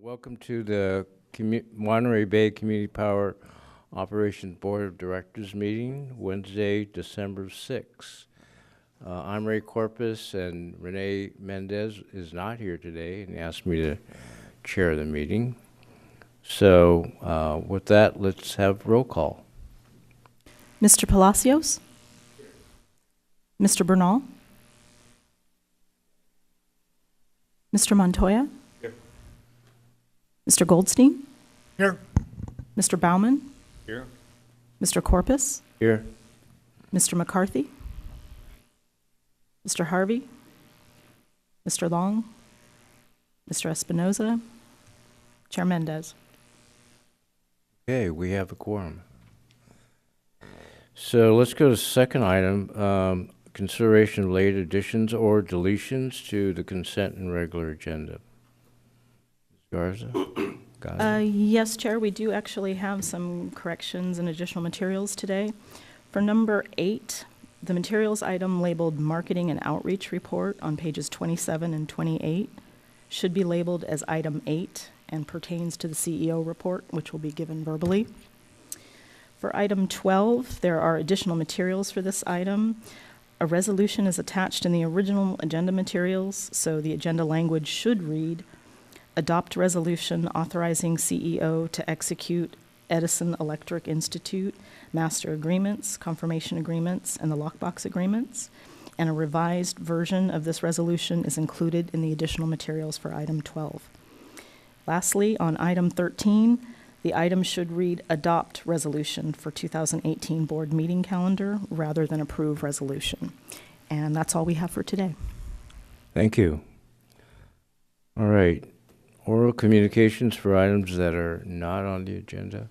Welcome to the Monterey Bay Community Power Operations Board of Directors meeting, Wednesday, December 6th. I'm Ray Corpus, and Renee Mendez is not here today and asked me to chair the meeting. So with that, let's have roll call. Mr. Palacios? Mr. Bernal? Mr. Montoya? Here. Mr. Goldstein? Here. Mr. Baumann? Here. Mr. Corpus? Here. Mr. McCarthy? Mr. Harvey? Mr. Long? Mr. Espinoza? Chair Mendez? Okay, we have a quorum. So let's go to the second item, consideration of late additions or deletions to the consent and regular agenda. Ms. Garza? Yes, Chair, we do actually have some corrections and additional materials today. For number 8, the materials item labeled Marketing and Outreach Report on pages 27 and 28 should be labeled as item 8 and pertains to the CEO report, which will be given verbally. For item 12, there are additional materials for this item. A resolution is attached in the original agenda materials, so the agenda language should read, adopt resolution authorizing CEO to execute Edison Electric Institute master agreements, confirmation agreements, and the lockbox agreements. And a revised version of this resolution is included in the additional materials for item 12. Lastly, on item 13, the item should read adopt resolution for 2018 board meeting calendar rather than approve resolution. And that's all we have for today. Thank you. All right. Oral communications for items that are not on the agenda.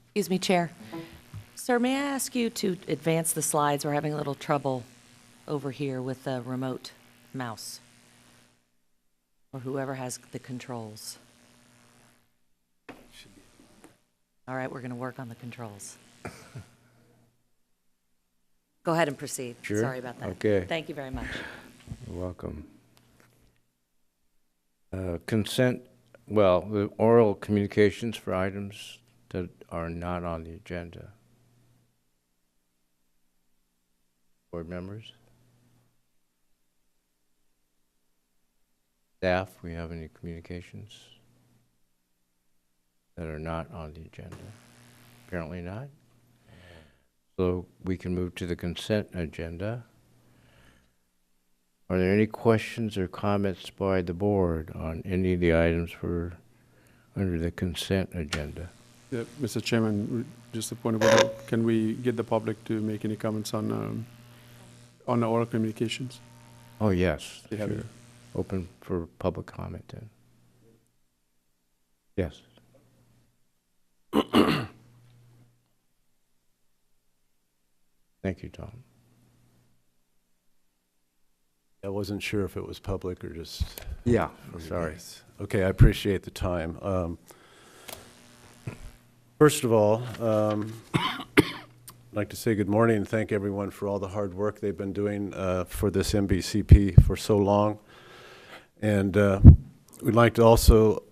Excuse me, Chair. Sir, may I ask you to advance the slides? We're having a little trouble over here with the remote mouse, or whoever has the controls. All right, we're going to work on the controls. Go ahead and proceed. Sure. Sorry about that. Okay. Thank you very much. You're welcome. Consent, well, the oral communications for items that are not on the agenda. Board members? Staff, we have any communications that are not on the agenda? Apparently not. So we can move to the consent agenda. Are there any questions or comments by the board on any of the items for under the consent agenda? Yeah, Mr. Chairman, just a point of order. Can we get the public to make any comments on the oral communications? Oh, yes. They have Sure. it. Open for public comment then. Yes. Thank you, Tom. I wasn't sure if it was public or just... Yeah, sorry. Okay, I appreciate the time. First of all, I'd like to say good morning and thank everyone for all the hard work they've been doing for this MBCP for so long. And we'd like to also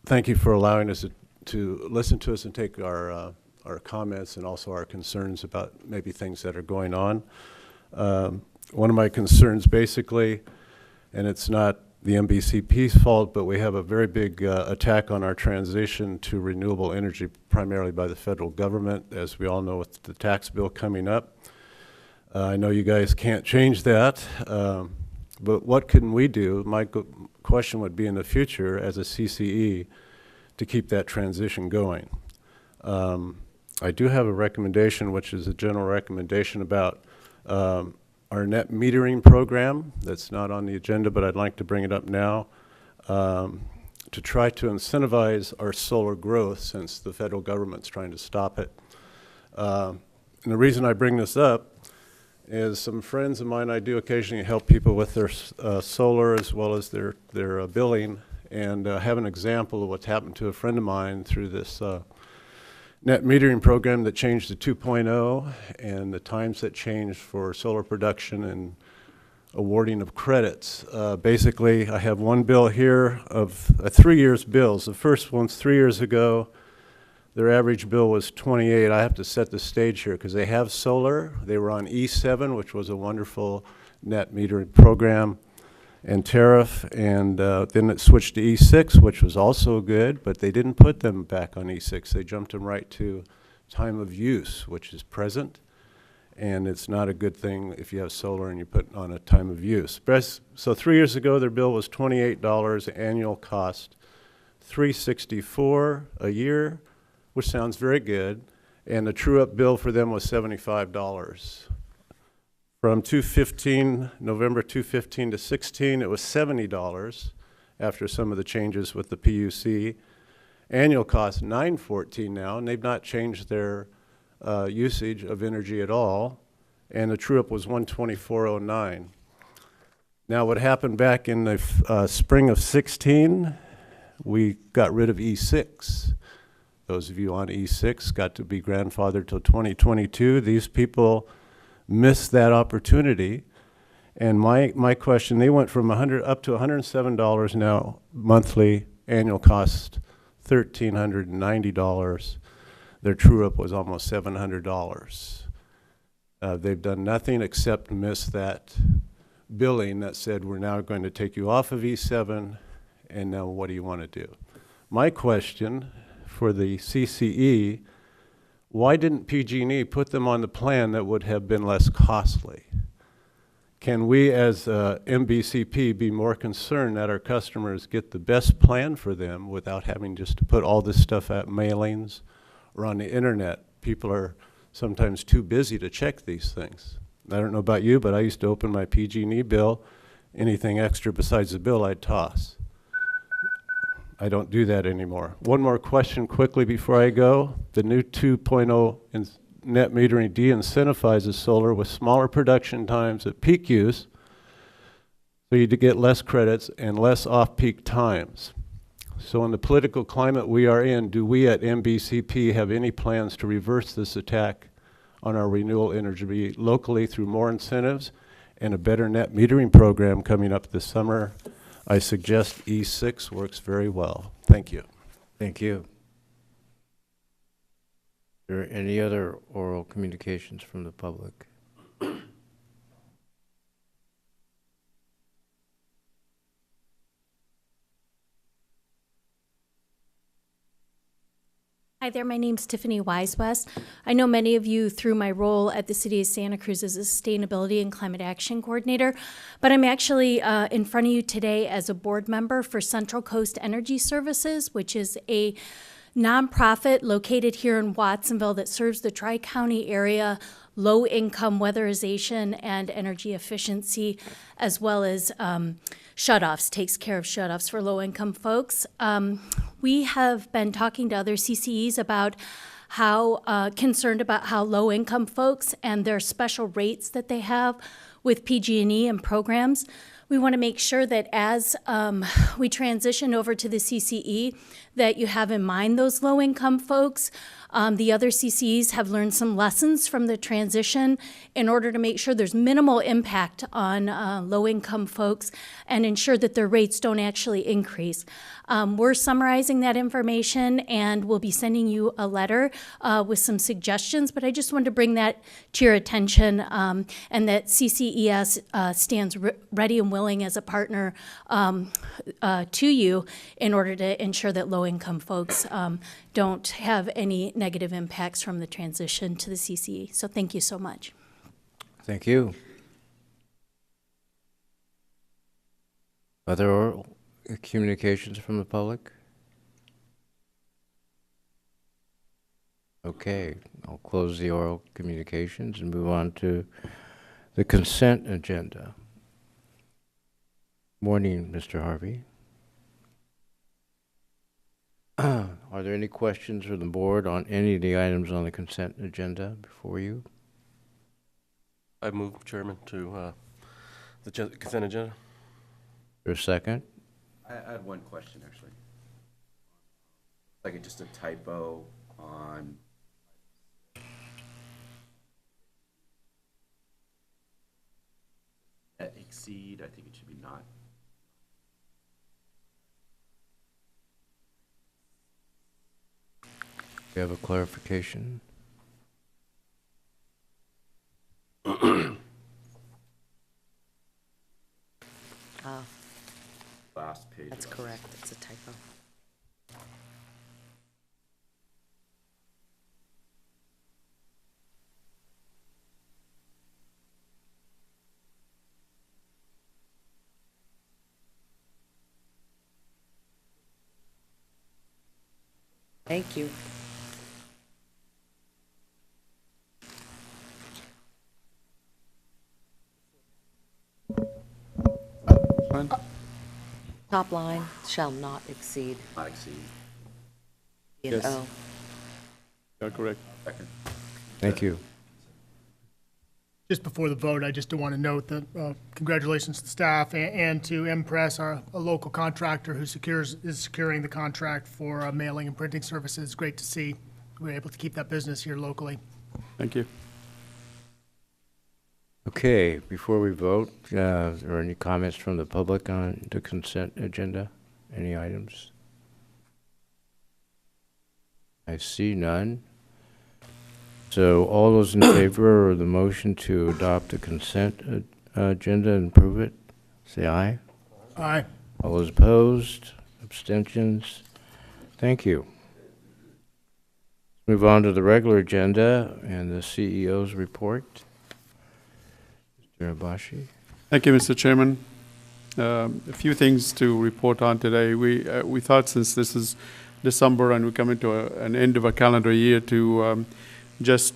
thank you for allowing us to listen to us and take our comments and also our concerns about maybe things that are going on. One of my concerns basically, and it's not the MBCP's fault, but we have a very big attack on our transition to renewable energy, primarily by the federal government, as we all know with the tax bill coming up. I know you guys can't change that, but what can we do? My question would be in the future as a CCE to keep that transition going. I do have a recommendation, which is a general recommendation about our net metering program. That's not on the agenda, but I'd like to bring it up now to try to incentivize our solar growth since the federal government's trying to stop it. And the reason I bring this up is some friends of mine, I do occasionally help people with their solar as well as their billing, and have an example of what's happened to a friend of mine through this net metering program that changed to 2.0 and the times that changed for solar production and awarding of credits. Basically, I have one bill here of 3 years bills. The first one's 3 years ago. Their average bill was 28. I have to set the stage here because they have solar. They were on E7, which was a wonderful net metering program and tariff, and then it switched to E6, which was also good, but they didn't put them back on E6. They jumped them right to time of use, which is present, and it's not a good thing if you have solar and you put on a time of use. So 3 years ago, their bill was $28 annual cost, $364 a year, which sounds very good, and the true-up bill for them was $75. From November 2015 to 16, it was $70 after some of the changes with the PUC. Annual cost $914 now, and they've not changed their usage of energy at all, and the true-up was $124.09. Now, what happened back in the spring of 16, we got rid of E6. Those of you on E6 got to be grandfathered till 2022. These people missed that opportunity. And my question, they went from up to $107 now monthly, annual cost $1,390. Their true-up was almost $700. They've done nothing except miss that billing that said, we're now going to take you off of E7, and now what do you want to do? My question for the CCE, why didn't PG&E put them on the plan that would have been less costly? Can we as MBCP be more concerned that our customers get the best plan for them without having just to put all this stuff at mailings or on the internet? People are sometimes too busy to check these things. I don't know about you, but I used to open my PG&E bill. Anything extra besides the bill, I'd toss. I don't do that anymore. One more question quickly before I go. The new 2.0 net metering de-incentivizes solar with smaller production times at peak use, so you get less credits and less off-peak times. So in the political climate we are in, do we at MBCP have any plans to reverse this attack on our renewable energy locally through more incentives and a better net metering program coming up this summer? I suggest E6 works very well. Thank you. Thank you. Are there any other oral communications from the public? Hi there, my name's Tiffany Wisewest. I know many of you through my role at the City of Santa Cruz as a Sustainability and Climate Action Coordinator, but I'm actually in front of you today as a board member for Central Coast Energy Services, which is a nonprofit located here in Watsonville that serves the Tri-County area, low-income weatherization and energy efficiency, as well as shutoffs, takes care of shutoffs for low-income folks. We have been talking to other CCEs about how concerned about how low-income folks and their special rates that they have with PG&E and programs. We want to make sure that as we transition over to the CCE, that you have in mind those low-income folks. The other CCEs have learned some lessons from the transition in order to make sure there's minimal impact on low-income folks and ensure that their rates don't actually increase. We're summarizing that information and we'll be sending you a letter with some suggestions, but I just wanted to bring that to your attention and that CCES stands ready and willing as a partner to you in order to ensure that low-income folks don't have any negative impacts from the transition to the CCE. So thank you so much. Thank you. Other oral communications from the public? Okay, I'll close the oral communications and move on to the consent agenda. Morning, Mr. Harvey. Are there any questions from the board on any of the items on the consent agenda before you? I move, Chairman, to the consent agenda. For a second? I have one question, actually. Like just a typo on that exceed, I think it should be not. You have a clarification? Ah, Last page. that's correct, it's a typo. Thank you. Fine. Top line shall not exceed Not exceed. B Yes. and O. Yeah, correct. Second. Thank you. Just before the vote, I just do want to note that congratulations to the staff and to M-Press, a local contractor who is securing the contract for mailing and printing services. Great to see we're able to keep that business here locally. Thank you. Okay, before we vote, are there any comments from the public on the consent agenda? Any items? I see none. So all those in favor of the motion to adopt the consent agenda and approve it, say aye. Aye. All those opposed, abstentions? Thank you. Move on to the regular agenda and the CEO's report. Mr. Abashi. Thank you, Mr. Chairman. A few things to report on today. We thought since this is December and we're coming to an end of a calendar year to just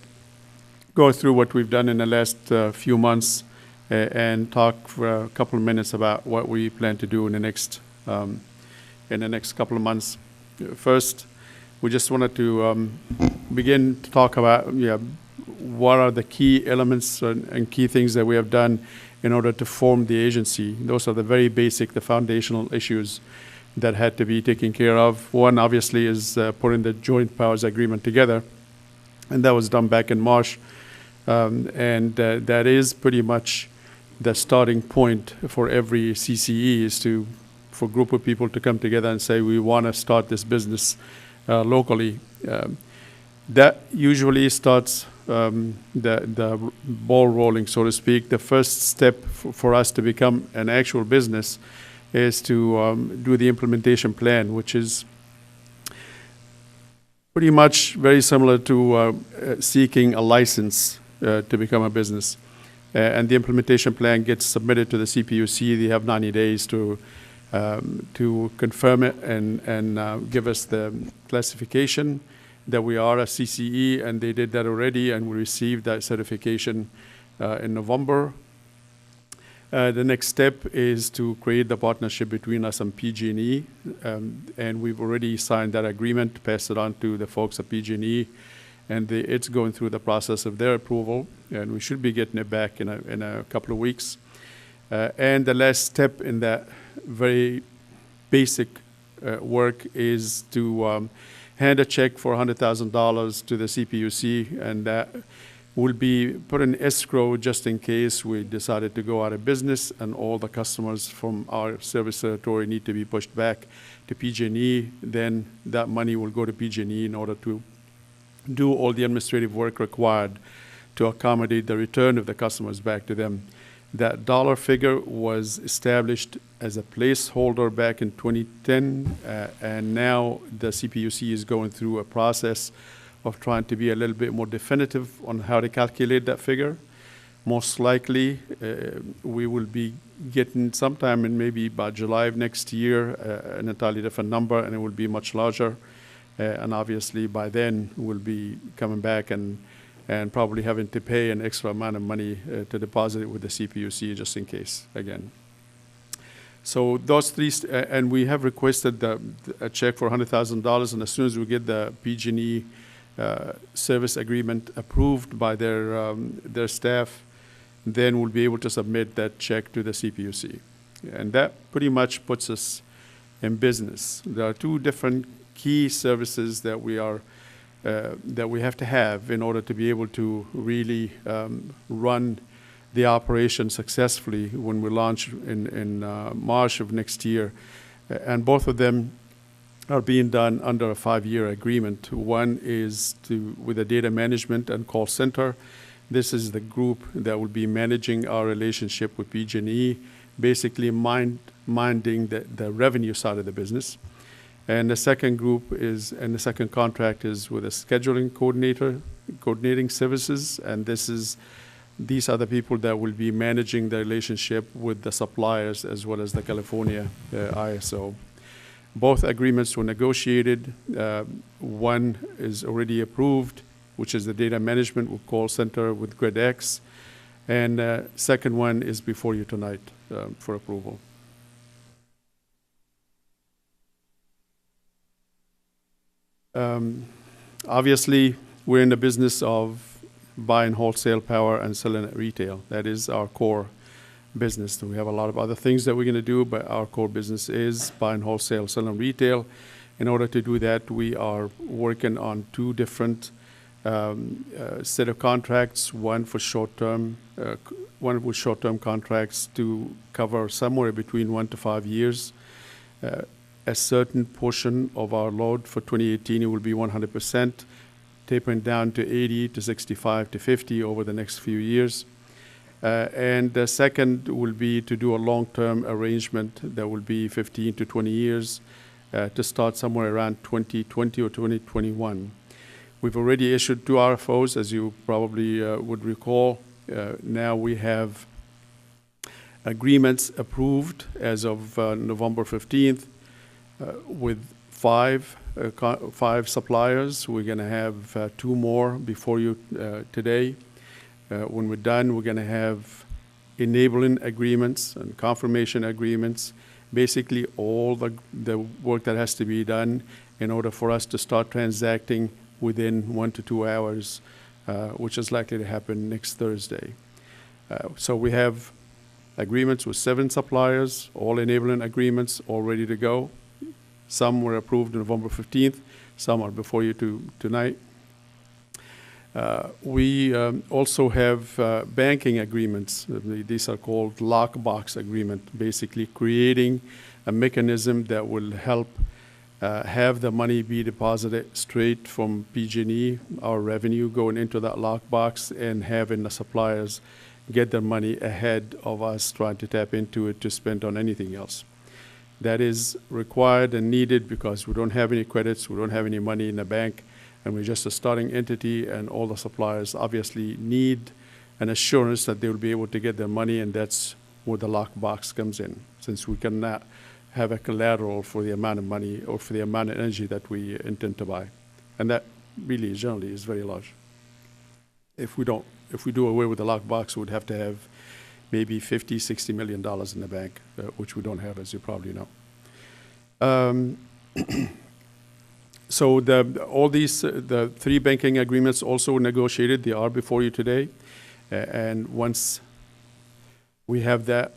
go through what we've done in the last few months and talk for a couple of minutes about what we plan to do in the next couple of months. First, we just wanted to begin to talk about what are the key elements and key things that we have done in order to form the agency. Those are the very basic, the foundational issues that had to be taken care of. One, obviously, is putting the joint powers agreement together, and that was done back in March. That is pretty much the starting point for every CCE is for a group of people to come together and say, we want to start this business locally. That usually starts the ball rolling, so to speak. The first step for us to become an actual business is to do the implementation plan, which is pretty much very similar to seeking a license to become a business. And the implementation plan gets submitted to the CPUC. They have 90 days to confirm it and give us the classification that we are a CCE, and they did that already, and we received that certification in November. The next step is to create the partnership between us and PG&E, and we've already signed that agreement, passed it on to the folks at PG&E, and it's going through the process of their approval, and we should be getting it back in a couple of weeks. And the last step in that very basic work is to hand a check for $100,000 to the CPUC, and that will be put in escrow just in case we decided to go out of business and all the customers from our service territory need to be pushed back to PG&E. Then that money will go to PG&E in order to do all the administrative work required to accommodate the return of the customers back to them. That dollar figure was established as a placeholder back in 2010, and now the CPUC is going through a process of trying to be a little bit more definitive on how to calculate that figure. Most likely, we will be getting sometime in maybe about July of next year an entirely different number, and it will be much larger. And obviously, by then, we'll be coming back and probably having to pay an extra amount of money to deposit it with the CPUC just in case, again. So those three, and we have requested a check for $100,000, and as soon as we get the PG&E service agreement approved by their staff, then we'll be able to submit that check to the CPUC. And that pretty much puts us in business. There are two different key services that we have to have in order to be able to really run the operation successfully when we launch in March of next year. And both of them are being done under a 5-year agreement. One is with the data management and call center. This is the group that will be managing our relationship with PG&E, basically minding the revenue side of the business. And the second group is, and the second contract is with a scheduling coordinator, coordinating services, and these are the people that will be managing the relationship with the suppliers as well as the California ISO. Both agreements were negotiated. One is already approved, which is the data management with call center with GridX, and second one is before you tonight for approval. Obviously, we're in the business of buying wholesale power and selling at retail. That is our core business. We have a lot of other things that we're going to do, but our core business is buying wholesale, selling retail. In order to do that, we are working on 2 different set of contracts, one with short-term contracts to cover somewhere between 1 to 5 years. A certain portion of our load for 2018, it will be 100%, tapering down to 80 to 65 to 50 over the next few years. And the second will be to do a long-term arrangement that will be 15 to 20 years to start somewhere around 2020 or 2021. We've already issued 2 RFOs, as you probably would recall. Now we have agreements approved as of November 15th with 5 suppliers. We're going to have 2 more before you today. When we're done, we're going to have enabling agreements and confirmation agreements, basically all the work that has to be done in order for us to start transacting within 1 to 2 hours, which is likely to happen next Thursday. So we have agreements with 7 suppliers, all enabling agreements, all ready to go. Some were approved November 15th. Some are before you tonight. We also have banking agreements. These are called lockbox agreement, basically creating a mechanism that will help have the money be deposited straight from PG&E, our revenue going into that lockbox, and having the suppliers get their money ahead of us trying to tap into it to spend on anything else. That is required and needed because we don't have any credits, we don't have any money in the bank, and we're just a starting entity, and all the suppliers obviously need an assurance that they will be able to get their money, and that's where the lockbox comes in, since we cannot have a collateral for the amount of money or for the amount of energy that we intend to buy. And that really generally is very large. If we do away with the lockbox, we would have to have maybe $50, $60 million in the bank, which we don't have, as you probably know. So all these, the 3 banking agreements also negotiated. They are before you today. And once we have that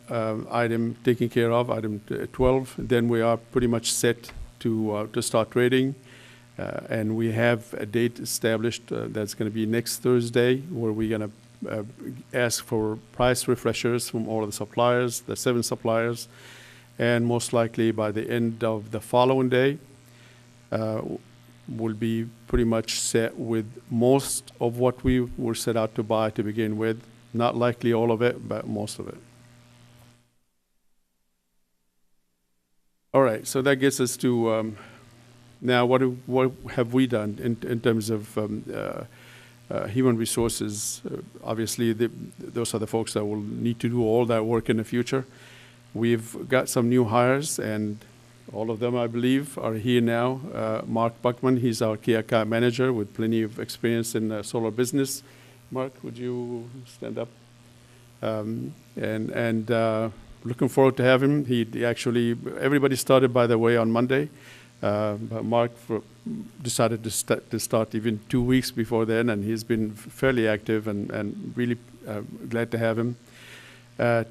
item taken care of, item 12, then we are pretty much set to start trading. And we have a date established that's going to be next Thursday, where we're going to ask for price refreshers from all of the suppliers, the 7 suppliers, and most likely by the end of the following day, we'll be pretty much set with most of what we were set out to buy to begin with. Not likely all of it, but most of it. All right, so that gets us to now what have we done in terms of human resources. Obviously, those are the folks that will need to do all that work in the future. We've got some new hires, and all of them, I believe, are here now. Mark Buckman, he's our key account manager with plenty of experience in the solar business. Mark, would you stand up? Looking forward to having him. He actually, everybody started, by the way, on Monday. But Mark decided to start even 2 weeks before then, and he's been fairly active and really glad to have him.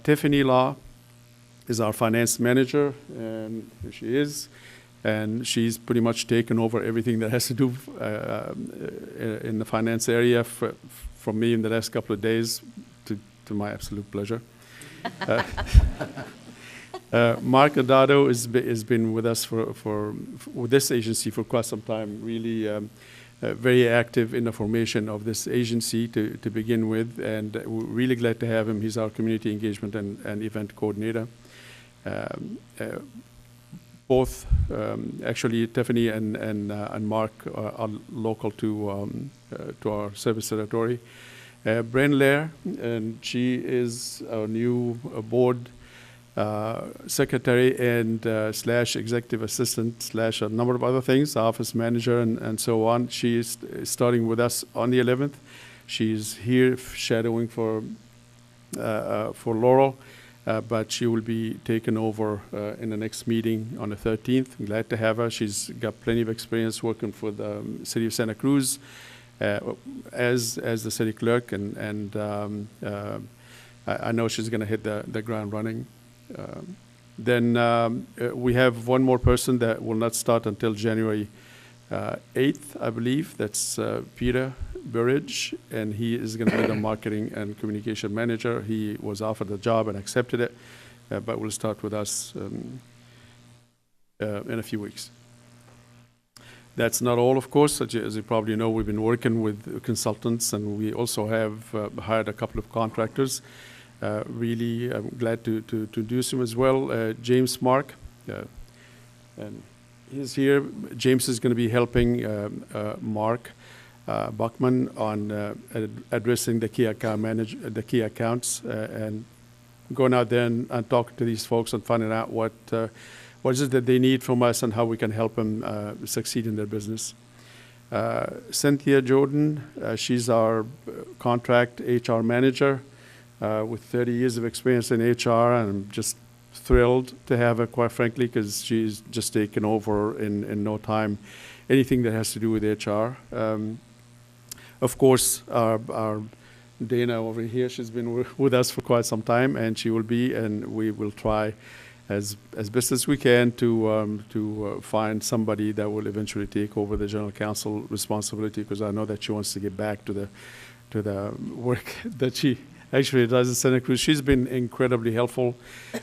Tiffany Law is our finance manager, and here she is. And she's pretty much taken over everything that has to do in the finance area from me in the last couple of days to to my absolute pleasure. Mark Adado has been with us with this agency for quite some time, really very active in the formation of this agency to begin with, and we're really glad to have him. He's our community engagement and event coordinator. Both, actually, Tiffany and Mark are local to our service territory. Bren Lair, and she is our new board secretary and slash executive assistant slash a number of other things, office manager and so on. She is starting with us on the 11th. She's here shadowing for Laurel, but she will be taken over in the next meeting on the 13th. I'm glad to have her. She's got plenty of experience working for the city of Santa Cruz as the city clerk, and I know she's going to hit the ground running. Then we have one more person that will not start until January 8th, I believe. That's Peter Burridge, and he is going to be the marketing and communication manager. He was offered the job and accepted it, but will start with us in a few weeks. That's not all, of course. As you probably know, we've been working with consultants, and we also have hired a couple of contractors. Really, I'm glad to introduce him as well. James Mark, and he's here. James is going to be helping Mark Buckman on addressing the key accounts, and going out there and talking to these folks and finding out what is it that they need from us and how we can help them succeed in their business. Cynthia Jordan, she's our contract HR manager with 30 years of experience in HR, and I'm just thrilled to have her, quite frankly, because she's just taken over in no time anything that has to do with HR. Of course, our Dana over here, she's been with us for quite some time, and she will be, and we will try as best as we can to find somebody that will eventually take over the general counsel responsibility, because I know that she wants to get back to the work that she actually does in Santa Cruz. She's been incredibly helpful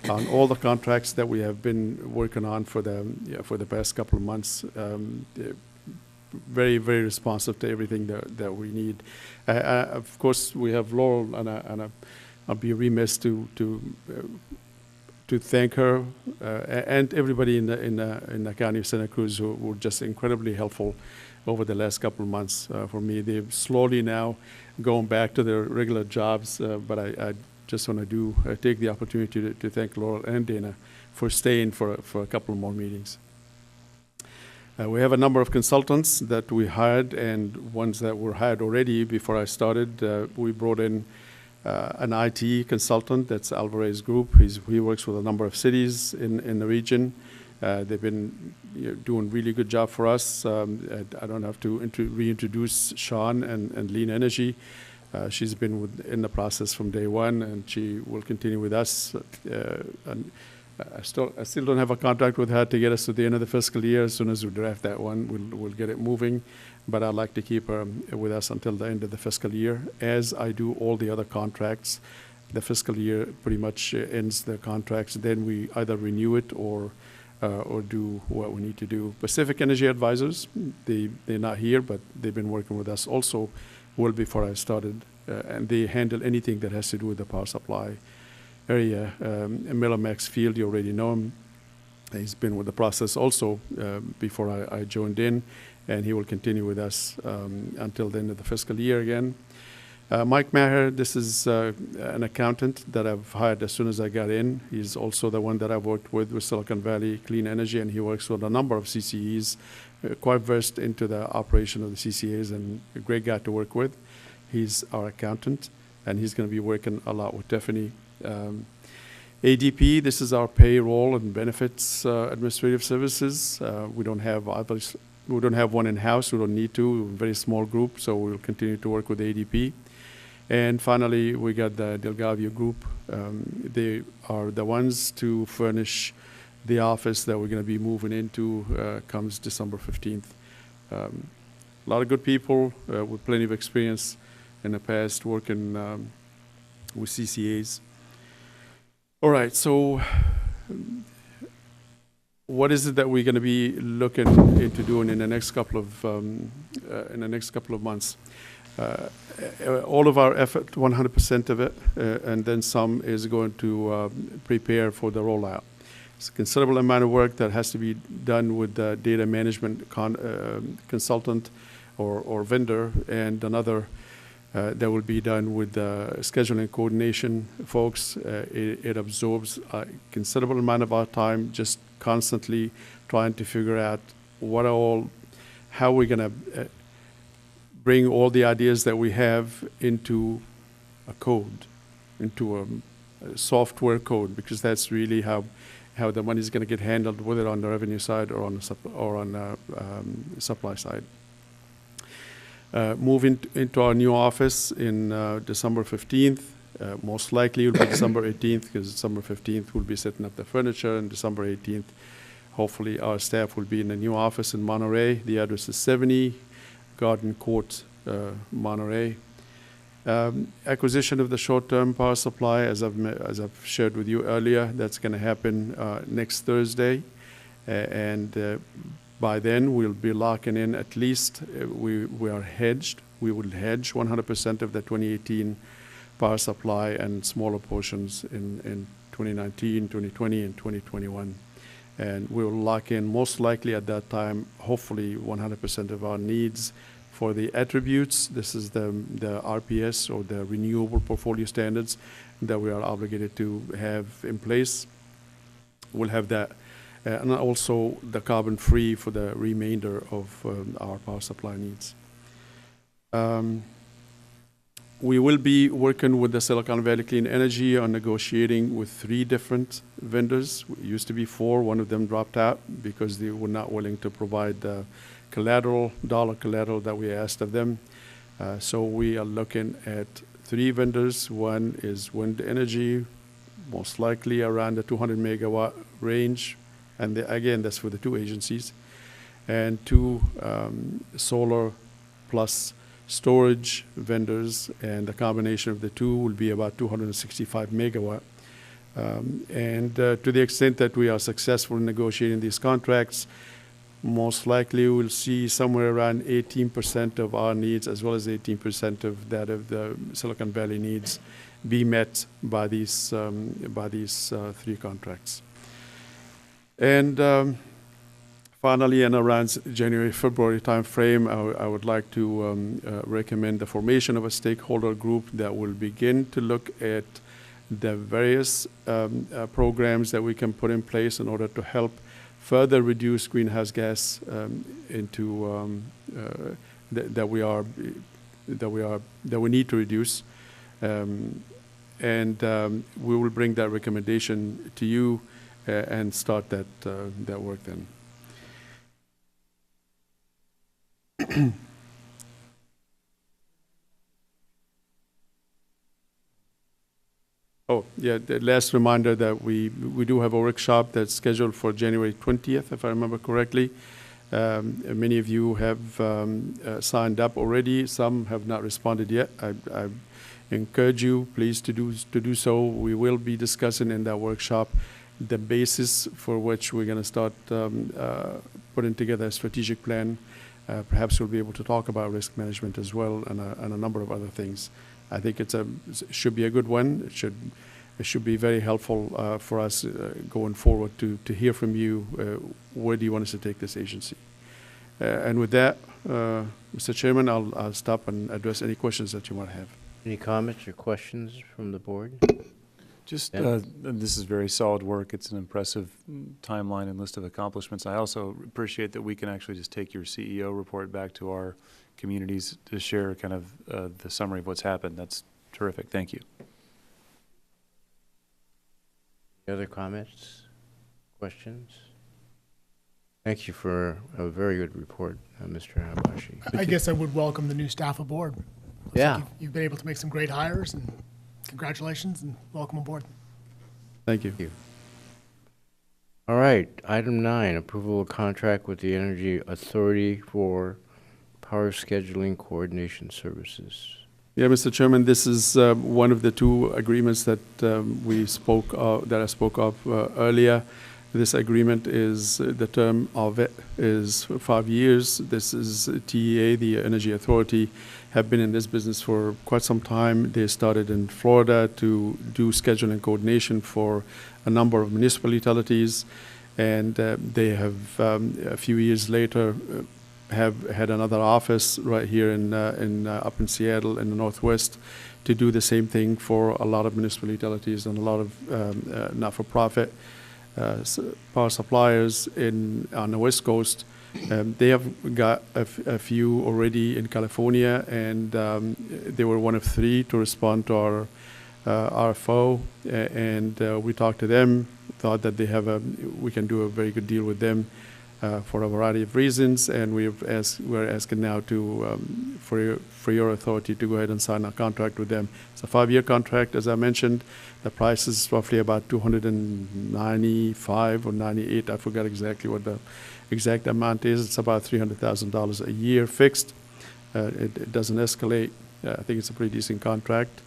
on all the contracts that we have been working on for the past couple of months. Very, very responsive to everything that we need. Of course, we have Laurel, and I'll be remiss to thank her and everybody in the county of Santa Cruz who were just incredibly helpful over the last couple of months for me. They're slowly now going back to their regular jobs, but I just want to take the opportunity to thank Laurel and Dana for staying for a couple more meetings. We have a number of consultants that we hired, and ones that were hired already before I started. We brought in an IT consultant, that's Alvarez Group. He works with a number of cities in the region. They've been doing a really good job for us. I don't have to reintroduce Sean and Lean Energy. She's been in the process from day one, and she will continue with us. And I still don't have a contract with her to get us to the end of the fiscal year. As soon as we draft that one, we'll get it moving. But I'd like to keep her with us until the end of the fiscal year, as I do all the other contracts. The fiscal year pretty much ends the contracts. Then we either renew it or do what we need to do. Pacific Energy Advisors, they're not here, but they've been working with us also well before I started, and they handle anything that has to do with the power supply area. Miller Maxfield, you already know him. He's been with the process also before I joined in, and he will continue with us until the end of the fiscal year again. Mike Maher, this is an accountant that I've hired as soon as I got in. He's also the one that I've worked with Silicon Valley Clean Energy, and he works with a number of CCEs, quite versed into the operation of the CCAs, and a great guy to work with. He's our accountant, and he's going to be working a lot with Tiffany. ADP, this is our payroll and benefits administrative services. We don't have one in-house. We don't need to. We're a very small group, so we'll continue to work with ADP. And finally, we got the Delgado Group. They are the ones to furnish the office that we're going to be moving into comes December 15th. A lot of good people with plenty of experience in the past working with CCAs. All right, so what is it that we're going to be looking into doing in the next couple of months? All of our effort, 100% of it, and then some is going to prepare for the rollout. It's a considerable amount of work that has to be done with the data management consultant or vendor, and another that will be done with the scheduling coordination folks. It absorbs a considerable amount of our time, just constantly trying to figure out how we're going to bring all the ideas that we have into a code, into a software code, because that's really how the money is going to get handled, whether on the revenue side or on the supply side. Moving into our new office in December 15th. Most likely it will be December 18th, because December 15th we'll be setting up the furniture, and December 18th, hopefully our staff will be in the new office in Monterey. The address is 70 Garden Court, Monterey. Acquisition of the short-term power supply, as I've shared with you earlier, that's going to happen next Thursday, and by then we'll be locking in at least. We are hedged. We will hedge 100% of the 2018 power supply and smaller portions in 2019, 2020, and 2021. And we will lock in most likely at that time, hopefully 100% of our needs for the attributes. This is the RPS, or the Renewable Portfolio Standards, that we are obligated to have in place. We'll have that, and also the carbon-free for the remainder of our power supply needs. We will be working with the Silicon Valley Clean Energy on negotiating with 3 different vendors. It used to be 4. One of them dropped out because they were not willing to provide the dollar collateral that we asked of them. So we are looking at 3 vendors. One is wind energy, most likely around the 200 megawatt range. And again, that's for the 2 agencies. And 2 solar plus storage vendors, and the combination of the 2 will be about 265 megawatt. To the extent that we are successful in negotiating these contracts, most likely we'll see somewhere around 18% of our needs, as well as 18% of that of the Silicon Valley needs, be met by these 3 contracts. And finally, in around January, February timeframe, I would like to recommend the formation of a stakeholder group that will begin to look at the various programs that we can put in place in order to help further reduce greenhouse gas that we need to reduce, and we will bring that recommendation to you and start that work then. Oh, yeah, the last reminder that we do have a workshop that's scheduled for January 20th, if I remember correctly. Many of you have signed up already. Some have not responded yet. I encourage you, please, to do so. We will be discussing in that workshop the basis for which we're going to start putting together a strategic plan. Perhaps we'll be able to talk about risk management as well, and a number of other things. I think it should be a good one. It should be very helpful for us going forward to hear from you. Where do you want us to take this agency? And with that, Mr. Chairman, I'll stop and address any questions that you might have. Any comments or questions from the board? Just, this is very solid work. It's an impressive timeline and list of accomplishments. I also appreciate that we can actually just take your CEO report back to our communities to share kind of the summary of what's happened. That's terrific. Thank you. Any other comments, questions? Thank you for a very good report, Mr. Habashi. I guess I would welcome the new staff aboard. Looks Yeah. like you've been able to make some great hires, and congratulations and welcome aboard. Thank you. Thank you. All right, item 9, approval of contract with the Energy Authority for power scheduling coordination services. Yeah, Mr. Chairman, this is one of the two agreements that that I spoke of earlier. This agreement is, the term of it is 5 years. This is TEA, the Energy Authority, have been in this business for quite some time. They started in Florida to do scheduling coordination for a number of municipal utilities, and they have, a few years later, have had another office right here up in Seattle in the Northwest to do the same thing for a lot of municipal utilities and a lot of not-for-profit power suppliers on the West Coast. They have got a few already in California, and they were one of 3 to respond to our RFO. And we talked to them, thought that we can do a very good deal with them for a variety of reasons, and we're asking now for your authority to go ahead and sign a contract with them. It's a 5-year contract, as I mentioned. The price is roughly about $295 or $98. I forgot exactly what the exact amount is. It's about $300,000 a year fixed. It doesn't escalate. I think it's a pretty decent contract,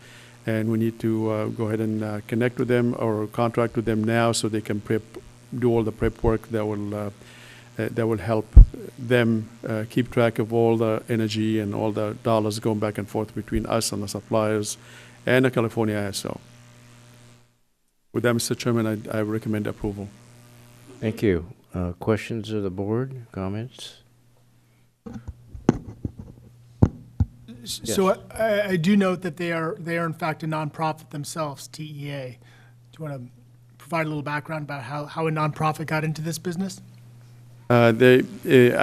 and we need to go ahead and connect with them or contract with them now so they can do all the prep work that will help them keep track of all the energy and all the dollars going back and forth between us and the suppliers and the California ISO. With that, Mr. Chairman, I recommend approval. Thank you. Questions of the board, comments? So I do note that they are in fact a nonprofit themselves, TEA. Do you want to provide a little background about how a nonprofit got into this business? I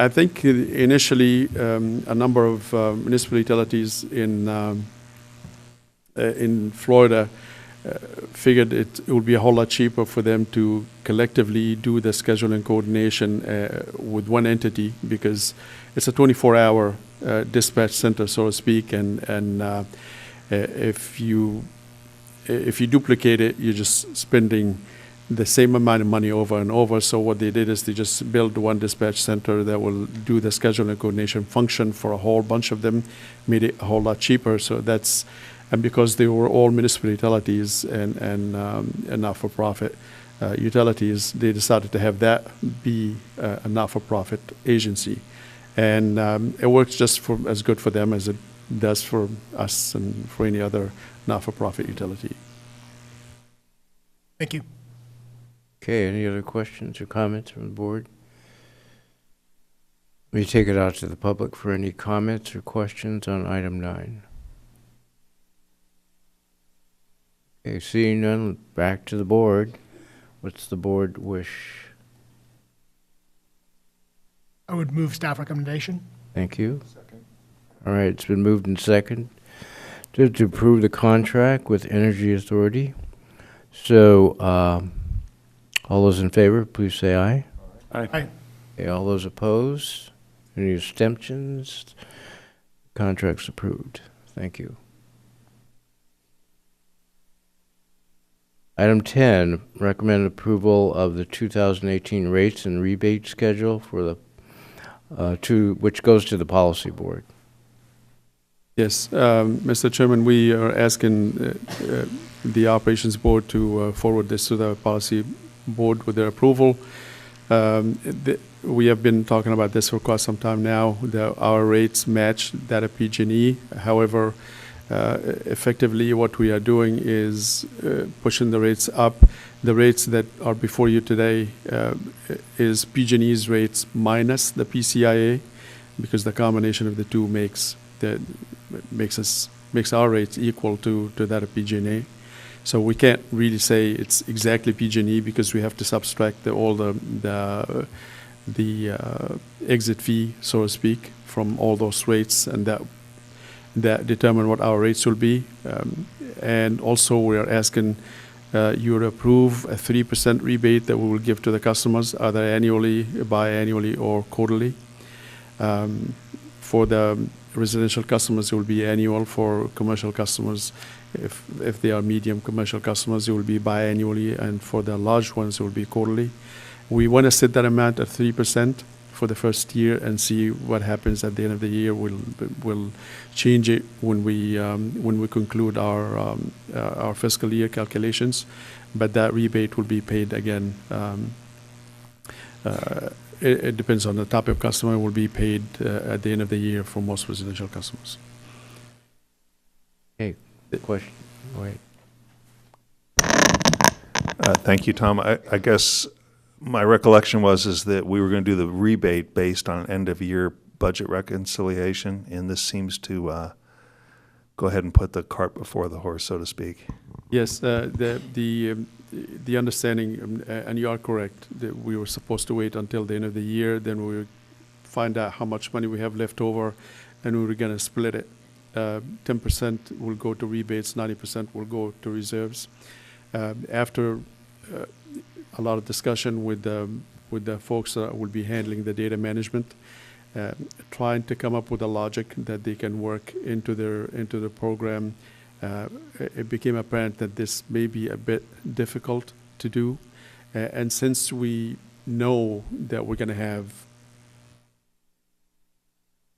think initially a number of municipal utilities in Florida figured it would be a whole lot cheaper for them to collectively do the scheduling coordination with one entity, because it's a 24-hour dispatch center, so to speak, and if you duplicate it, you're just spending the same amount of money over and over. So what they did is they just built one dispatch center that will do the scheduling coordination function for a whole bunch of them, made it a whole lot cheaper. So and because they were all municipal utilities and not-for-profit utilities, they decided to have that be a not-for-profit agency. And it works just as good for them as it does for us and for any other not-for-profit utility. Thank you. Okay, any other questions or comments from the board? We take it out to the public for any comments or questions on item 9. Okay, seeing none, back to the board. What's the board wish? I would move staff recommendation. Thank you. Second. All right, it's been moved and second to approve the contract with Energy Authority. So, all those in favor, please say aye. Aye. Aye. Okay, all those opposed? Any abstentions? Contract's approved. Thank you. Item 10, recommend approval of the 2018 rates and rebate schedule for the which goes to the policy board. Yes, Mr. Chairman, we are asking the operations board to forward this to the policy board with their approval. We have been talking about this for quite some time now. Our rates match that of PG&E. However, effectively what we are doing is pushing the rates up. The rates that are before you today is PG&E's rates minus the PCIA, because the combination of the two makes our rates equal to that of PG&E. So we can't really say it's exactly PG&E because we have to subtract all the exit fee, so to speak, from all those rates, and that determine what our rates will be. And also we are asking you to approve a 3% rebate that we will give to the customers, either annually, biannually, or quarterly. For the residential customers, it will be annual. For commercial customers, if they are medium commercial customers, it will be biannually, and for the large ones, it will be quarterly. We want to set that amount at 3% for the first year and see what happens at the end of the year. We'll change it when we conclude our fiscal year calculations, but that rebate will be paid again. It depends on the type of customer. Will be paid at the end of the year for most residential customers. Okay, question, wait. Thank you, Tom. I guess my recollection is that we were going to do the rebate based on an end-of-year budget reconciliation, and this seems to go ahead and put the cart before the horse, so to speak. Yes, the understanding, and you are correct, that we were supposed to wait until the end of the year, then we would find out how much money we have left over, and we were going to split it. 10% will go to rebates, 90% will go to reserves. After a lot of discussion with the folks that will be handling the data management, trying to come up with a logic that they can work into the program, it became apparent that this may be a bit difficult to do. And since we know that we're going to have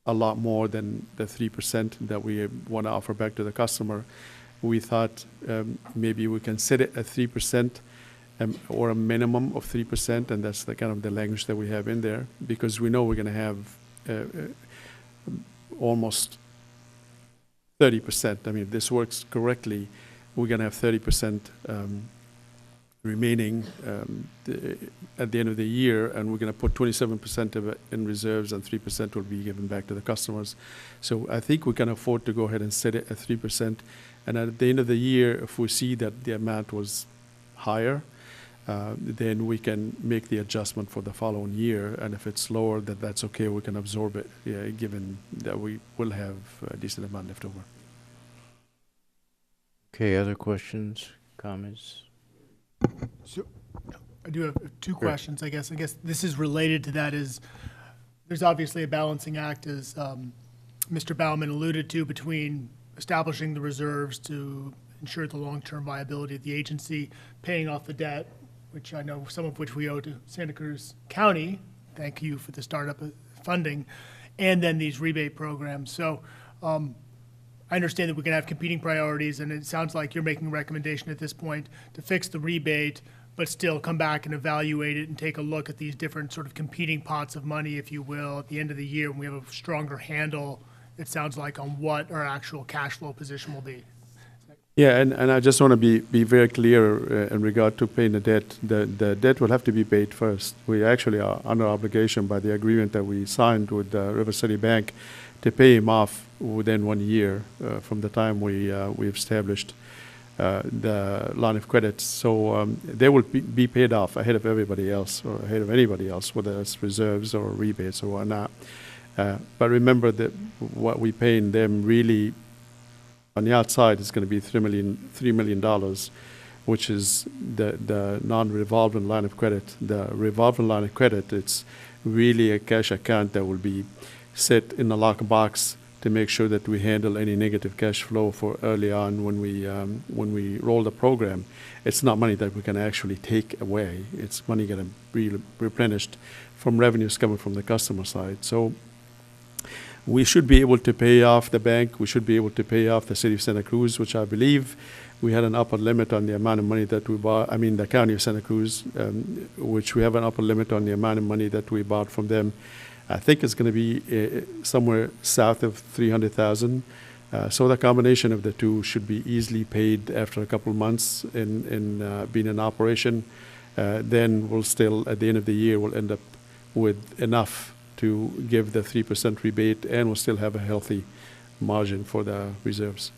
a lot more than the 3% that we want to offer back to the customer, we thought maybe we can set it at 3%. Or a minimum of 3%, and that's the kind of the language that we have in there, because we know we're going to have almost 30%. I mean, if this works correctly, we're going to have 30% remaining at the end of the year, and we're going to put 27% of it in reserves, and 3% will be given back to the customers. So I think we can afford to go ahead and set it at 3%, and at the end of the year, if we see that the amount was higher, then we can make the adjustment for the following year, and if it's lower, that's okay. We can absorb it, given that we will have a decent amount left over. Okay, other questions, comments? So I do have two questions, I guess. I guess this is related to that. Is there's obviously a balancing act, as Mr. Baumann alluded to, between establishing the reserves to ensure the long-term viability of the agency, paying off the debt, which I know some of which we owe to Santa Cruz County. Thank you for the startup funding, and then these rebate programs. So I understand that we can have competing priorities, and it sounds like you're making a recommendation at this point to fix the rebate, but still come back and evaluate it and take a look at these different sort of competing pots of money, if you will, at the end of the year when we have a stronger handle, it sounds like, on what our actual cash flow position will be. Yeah, and I just want to be very clear in regard to paying the debt. The debt will have to be paid first. We actually are under obligation by the agreement that we signed with River City Bank to pay him off within 1 year from the time we established the line of credit. So they will be paid off ahead of everybody else, or ahead of anybody else, whether it's reserves or rebates or whatnot. But remember that what we pay in them really, on the outside, is going to be $3 million, which is the non-revolving line of credit. The revolving line of credit, it's really a cash account that will be set in a lockbox to make sure that we handle any negative cash flow for early on when we roll the program. It's not money that we can actually take away. It's money getting replenished from revenues coming from the customer side. So we should be able to pay off the bank. We should be able to pay off the city of Santa Cruz, which I believe we had an upper limit on the amount of money that we bought. I mean, the county of Santa Cruz, which we have an upper limit on the amount of money that we bought from them. I think it's going to be somewhere south of $300,000. So the combination of the two should be easily paid after a couple of months in being in operation. Then we'll still, at the end of the year, we'll end up with enough to give the 3% rebate, and we'll still have a healthy margin for the reserves.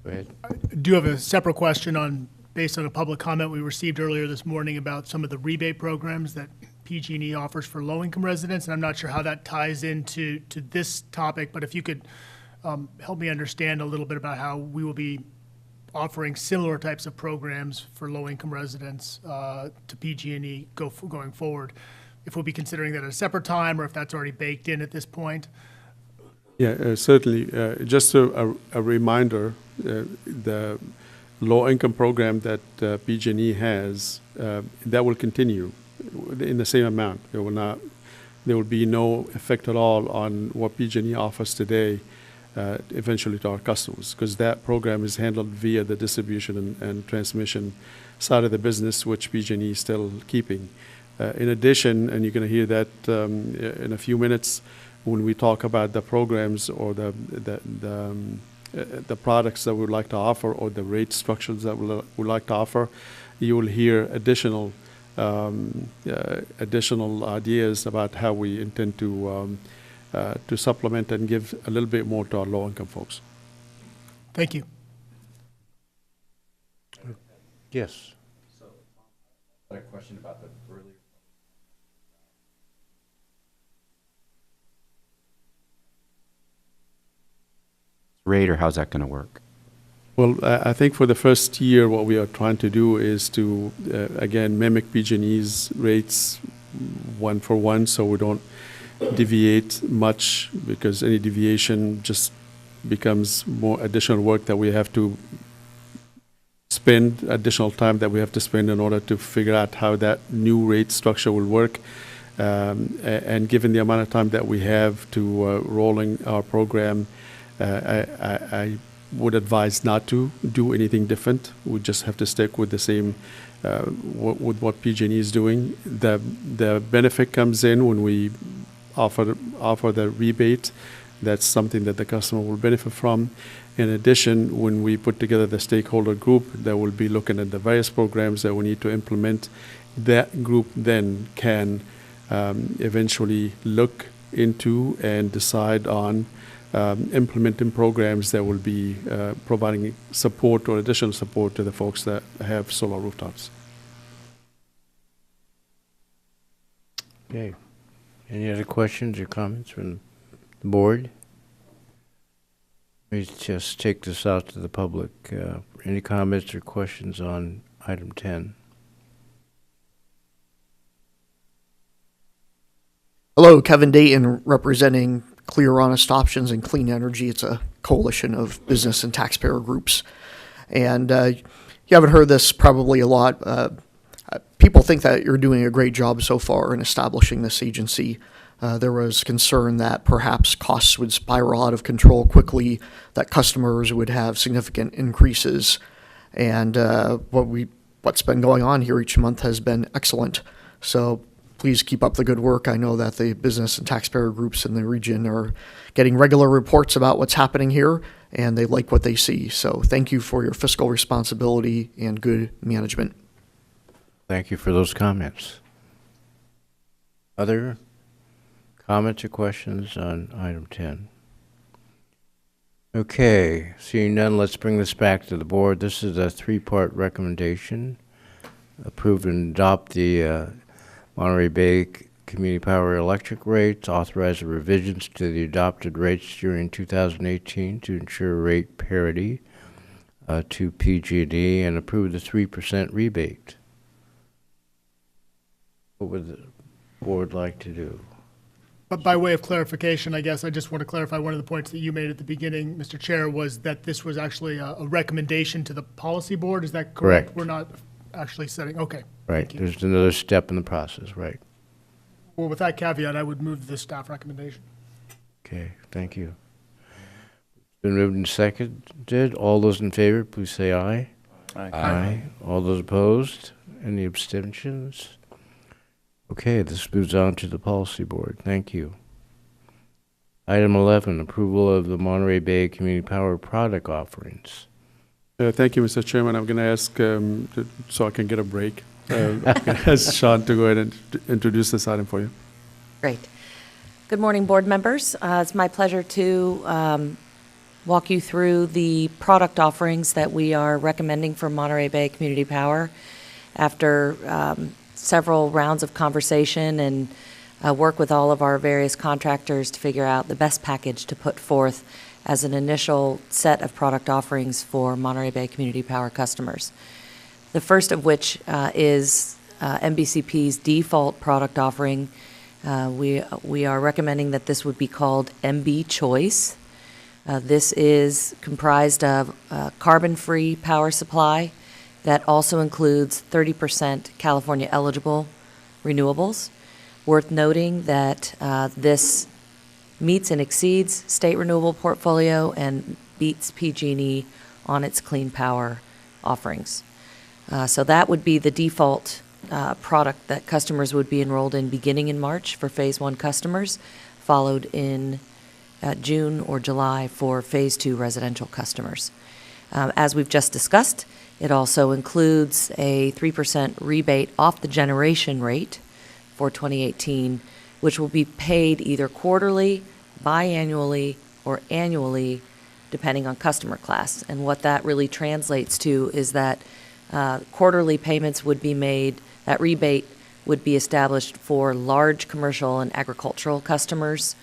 Go ahead. I do have a separate question based on a public comment we received earlier this morning about some of the rebate programs that PG&E offers for low-income residents, and I'm not sure how that ties into this topic, but if you could help me understand a little bit about how we will be offering similar types of programs for low-income residents to PG&E going forward, if we'll be considering that at a separate time, or if that's already baked in at this point. Yeah, certainly. Just a reminder, the low-income program that PG&E has, that will continue. in the same amount. There will be no effect at all on what PG&E offers today, eventually to our customers, because that program is handled via the distribution and transmission side of the business, which PG&E is still keeping. In addition, and you're going to hear that in a few minutes when we talk about the programs or the products that we would like to offer or the rate structures that we would like to offer, you will hear additional ideas about how we intend to supplement and give a little bit more to our low-income folks. Thank you. Yes. A question about the earlier. Rate, or how's that going to work? Well, I think for the first year, what we are trying to do is to, again, mimic PG&E's rates one for one, so we don't deviate much, because any deviation just becomes more additional work that we have to spend, additional time that we have to spend in order to figure out how that new rate structure will work. And given the amount of time that we have to rolling our program, I would advise not to do anything different. We just have to stick with the same, with what PG&E is doing. The benefit comes in when we offer the rebate. That's something that the customer will benefit from. In addition, when we put together the stakeholder group that will be looking at the various programs that we need to implement, that group then can eventually look into and decide on implementing programs that will be providing support or additional support to the folks that have solar rooftops. Okay. Any other questions or comments from the board? Let me just take this out to the public. Any comments or questions on item 10? Hello, Kevin Dayton, representing Clear Honest Options and Clean Energy. It's a coalition of business and taxpayer groups. And you haven't heard this probably a lot. People think that you're doing a great job so far in establishing this agency. There was concern that perhaps costs would spiral out of control quickly, that customers would have significant increases. And what's been going on here each month has been excellent. So please keep up the good work. I know that the business and taxpayer groups in the region are getting regular reports about what's happening here, and they like what they see. So thank you for your fiscal responsibility and good management. Thank you for those comments. Other comments or questions on item 10? Okay, seeing none, let's bring this back to the board. This is a three-part recommendation. Approve and adopt the Monterey Bay Community Power electric rates, authorize the revisions to the adopted rates during 2018 to ensure rate parity to PG&E, and approve the 3% rebate. What would the board like to do? But by way of clarification, I guess I just want to clarify one of the points that you made at the beginning, Mr. Chair, was that this was actually a recommendation to the policy board. Is that correct? Correct. We're not actually setting, okay. Right, there's another step in the process, right? Well, with that caveat, I would move the staff recommendation. Okay, thank you. Been moved and seconded. All those in favor, please say aye. Aye. Aye. All those opposed? Any abstentions? Okay, this moves on to the policy board. Thank you. Item 11, approval of the Monterey Bay Community Power product offerings. Thank you, Mr. Chairman. I'm going to ask, so I can get a break, ask Sean to go ahead and introduce this item for you. Great. Good morning, board members. It's my pleasure to walk you through the product offerings that we are recommending for Monterey Bay Community Power after several rounds of conversation and work with all of our various contractors to figure out the best package to put forth as an initial set of product offerings for Monterey Bay Community Power customers. The first of which is MBCP's default product offering. We are recommending that this would be called MB Choice. This is comprised of carbon-free power supply that also includes 30% California eligible renewables. Worth noting that this meets and exceeds state renewable portfolio and beats PG&E on its clean power offerings. So that would be the default product that customers would be enrolled in beginning in March for Phase 1 customers, followed in June or July for Phase 2 residential customers. As we've just discussed, it also includes a 3% rebate off the generation rate for 2018, which will be paid either quarterly, biannually, or annually, depending on customer class. And what that really translates to is that quarterly payments would be made, that rebate would be established for large commercial and agricultural customers,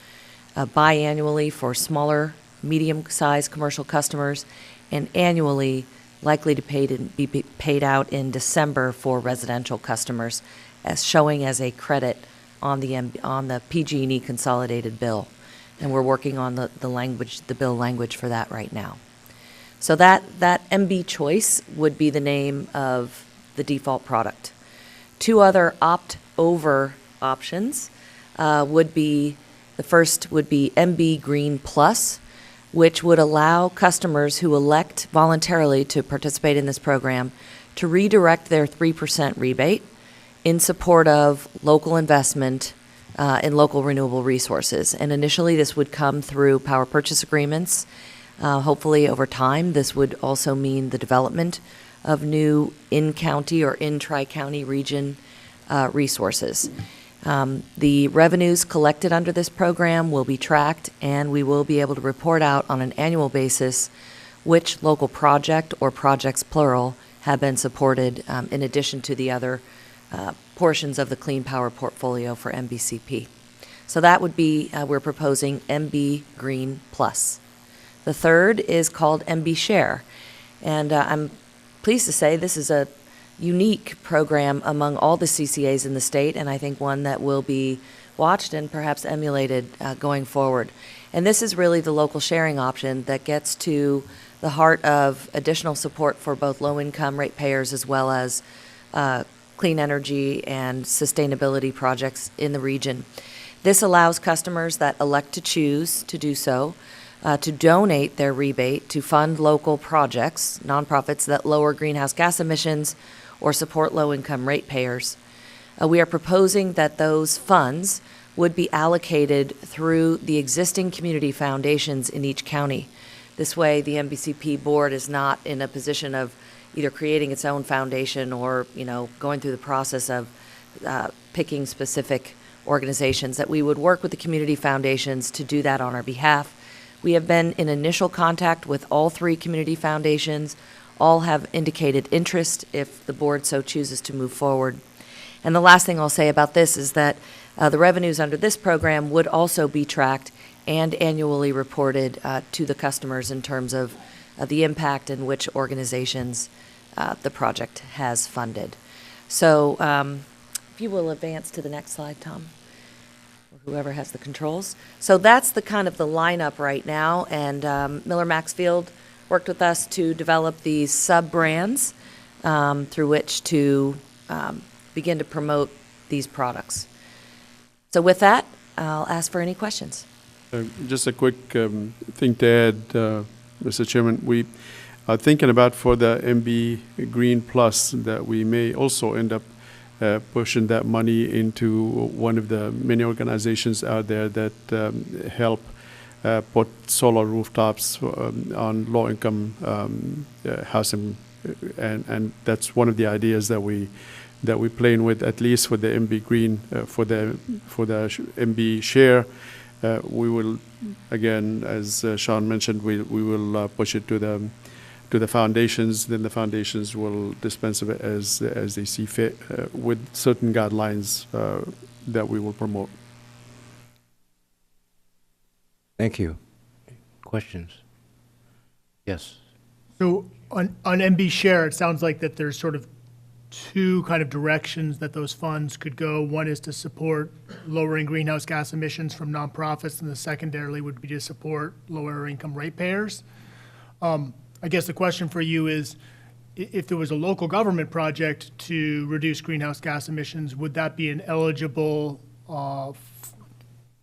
biannually for smaller, medium-sized commercial customers, and annually likely to be paid out in December for residential customers, as showing as a credit on the PG&E consolidated bill. And we're working on the bill language for that right now. So that MB Choice would be the name of the default product. Two other opt-over options would be, the first would be MB Green Plus, which would allow customers who elect voluntarily to participate in this program to redirect their 3% rebate in support of local investment in local renewable resources. And initially, this would come through power purchase agreements. Hopefully, over time, this would also mean the development of new in-county or in-tri-county region resources. The revenues collected under this program will be tracked, and we will be able to report out on an annual basis which local project or projects plural have been supported in addition to the other portions of the clean power portfolio for MBCP. So that would be, we're proposing MB Green Plus. The third is called MB Share, and I'm pleased to say this is a unique program among all the CCAs in the state, and I think one that will be watched and perhaps emulated going forward. And this is really the local sharing option that gets to the heart of additional support for both low-income ratepayers as well as clean energy and sustainability projects in the region. This allows customers that elect to choose to do so to donate their rebate to fund local projects, nonprofits that lower greenhouse gas emissions or support low-income ratepayers. We are proposing that those funds would be allocated through the existing community foundations in each county. This way, the MBCP board is not in a position of either creating its own foundation or, going through the process of picking specific organizations, that we would work with the community foundations to do that on our behalf. We have been in initial contact with all three community foundations. All have indicated interest if the board so chooses to move forward. And the last thing I'll say about this is that the revenues under this program would also be tracked and annually reported to the customers in terms of the impact and which organizations the project has funded. So if you will advance to the next slide, Tom, or whoever has the controls. So that's the kind of the lineup right now, and Miller Maxfield worked with us to develop these sub-brands through which to begin to promote these products. So with that, I'll ask for any questions. Just a quick thing to add, Mr. Chairman. We are thinking about for the MB Green Plus that we may also end up pushing that money into one of the many organizations out there that help put solar rooftops on low-income housing, and that's one of the ideas that we're playing with, at least for the MB Green, for the MB Share. We will, again, as Sean mentioned, we will push it to the foundations. Then the foundations will dispense of it as they see fit, with certain guidelines that we will promote. Thank you. Questions? Yes. So on MB Share, it sounds like that there's sort of two kind of directions that those funds could go. One is to support lowering greenhouse gas emissions from nonprofits, and the secondarily would be to support lower income ratepayers. I guess the question for you is, if there was a local government project to reduce greenhouse gas emissions, would that be an eligible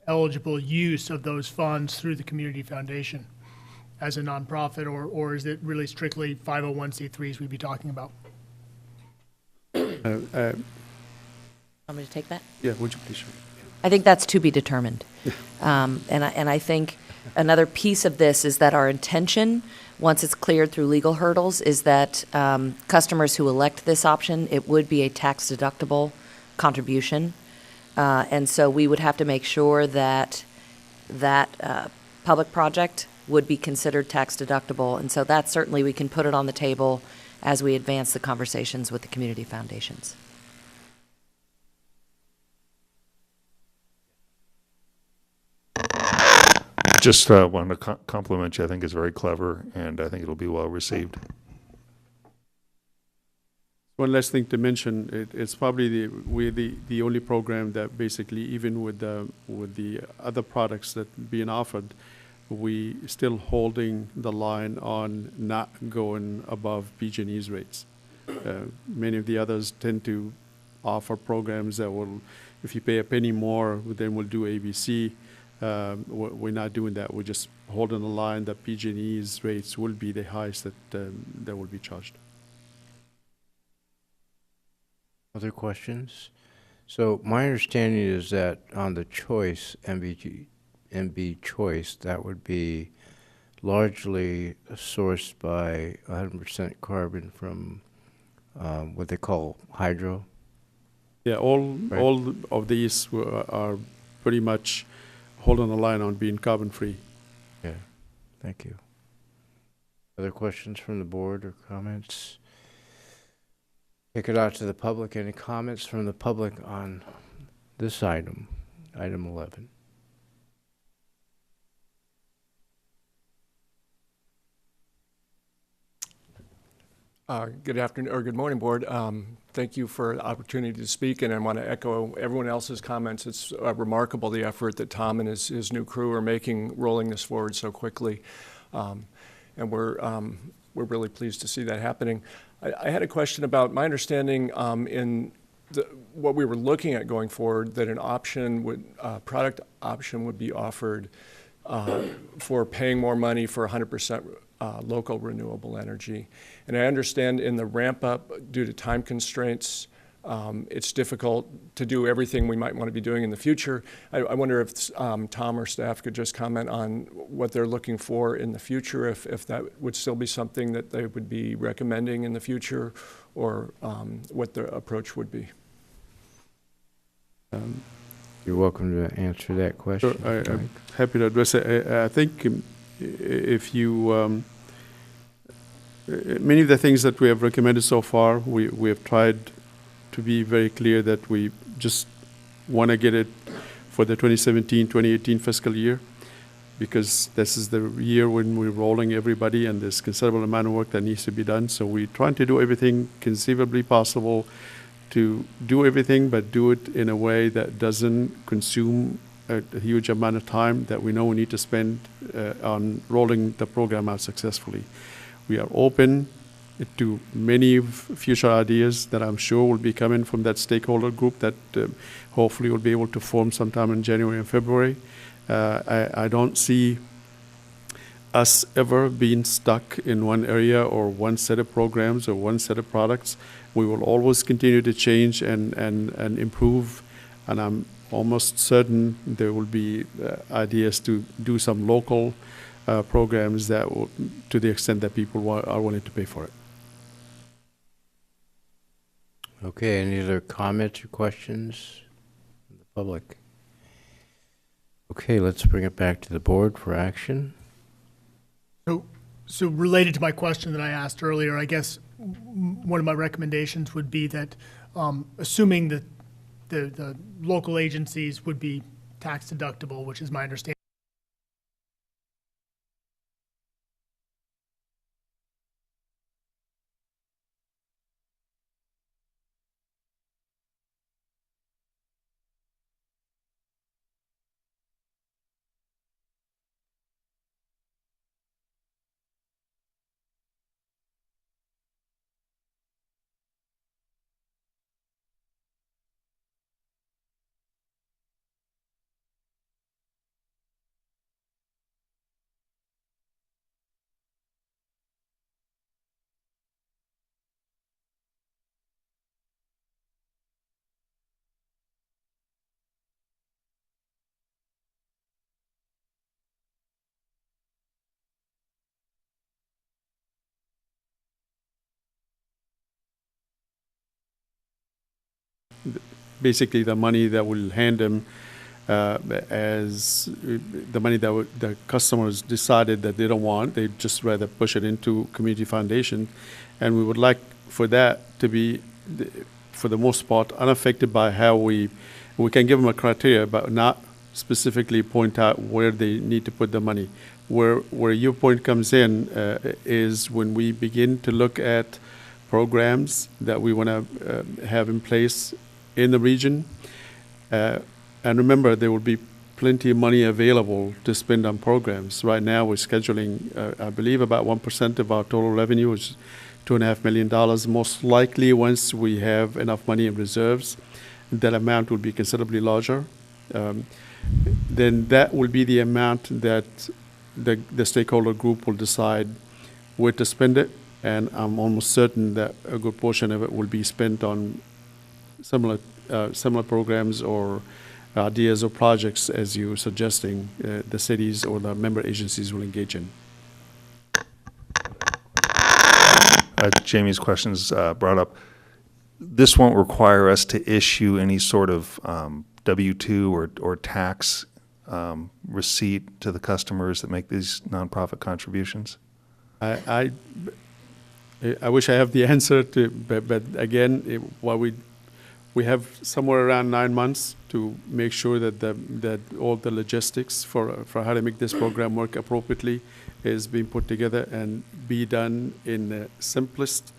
use of those funds through the community foundation as a nonprofit, or is it really strictly 501c3s we'd be talking about? Want me to take that? Yeah, would you please? I think that's to be determined. And I think another piece of this is that our intention, once it's cleared through legal hurdles, is that customers who elect this option, it would be a tax-deductible contribution. And so we would have to make sure that that public project would be considered tax-deductible. And so that certainly we can put it on the table as we advance the conversations with the community foundations. Just wanted to compliment you. I think it's very clever, and I think it'll be well received. One last thing to mention, it's probably we're the only program that basically, even with the other products that being offered, we still holding the line on not going above PG&E's rates. Many of the others tend to offer programs that will, if you pay a penny more, then we'll do ABC. We're not doing that. We're just holding the line that PG&E's rates will be the highest that will be charged. Other questions? So my understanding is that on the choice, MB choice, that would be largely sourced by 100% carbon from what they call hydro. Yeah, all Right. of these are pretty much holding the line on being carbon free. Yeah, thank you. Other questions from the board or comments? Kick it out to the public. Any comments from the public on this item, item 11? Good afternoon, or good morning, Board. Thank you for the opportunity to speak, and I want to echo everyone else's comments. It's remarkable the effort that Tom and his new crew are making, rolling this forward so quickly, and we're really pleased to see that happening. I had a question about my understanding in what we were looking at going forward, that an option would product option would be offered for paying more money for 100% local renewable energy. And I understand in the ramp up, due to time constraints, it's difficult to do everything we might want to be doing in the future. I wonder if Tom or staff could just comment on what they're looking for in the future, if that would still be something that they would be recommending in the future, or what their approach would be. You're welcome to answer that question. Sure, I'm happy to address it. I think if you, many of the things that we have recommended so far, we have tried to be very clear that we just want to get it for the 2017-2018 fiscal year, because this is the year when we're rolling everybody and there's considerable amount of work that needs to be done. So we're trying to do everything conceivably possible to do everything, but do it in a way that doesn't consume a huge amount of time that we know we need to spend on rolling the program out successfully. We are open to many future ideas that I'm sure will be coming from that stakeholder group that hopefully will be able to form sometime in January and February. I don't see us ever being stuck in one area or one set of programs or one set of products. We will always continue to change and improve, and I'm almost certain there will be ideas to do some local programs that will, to the extent that people are willing to pay for it. Okay, any other comments or questions from the public? Okay, let's bring it back to the board for action. So related to my question that I asked earlier, I guess one of my recommendations would be that, assuming that the local agencies would be tax deductible, which is my understanding, basically the money that we'll hand them as the money that the customers decided that they don't want. They'd just rather push it into community foundation. And we would like for that to be, for the most part, unaffected by how we can give them a criteria, but not specifically point out where they need to put the money. Where your point comes in is when we begin to look at programs that we want to have in place in the region. And remember, there will be plenty of money available to spend on programs. Right now, we're scheduling, I believe, about 1% of our total revenue, which is $2.5 million. Most likely, once we have enough money in reserves, that amount will be considerably larger. Then that will be the amount that the stakeholder group will decide where to spend it. And I'm almost certain that a good portion of it will be spent on similar programs or ideas or projects as you're suggesting the cities or the member agencies will engage in. Jamie's questions brought up. This won't require us to issue any sort of W-2 or tax receipt to the customers that make these nonprofit contributions? I wish I have the answer to, but again, while we have somewhere around 9 months to make sure that that all the logistics for how to make this program work appropriately is being put together and be done in the simplest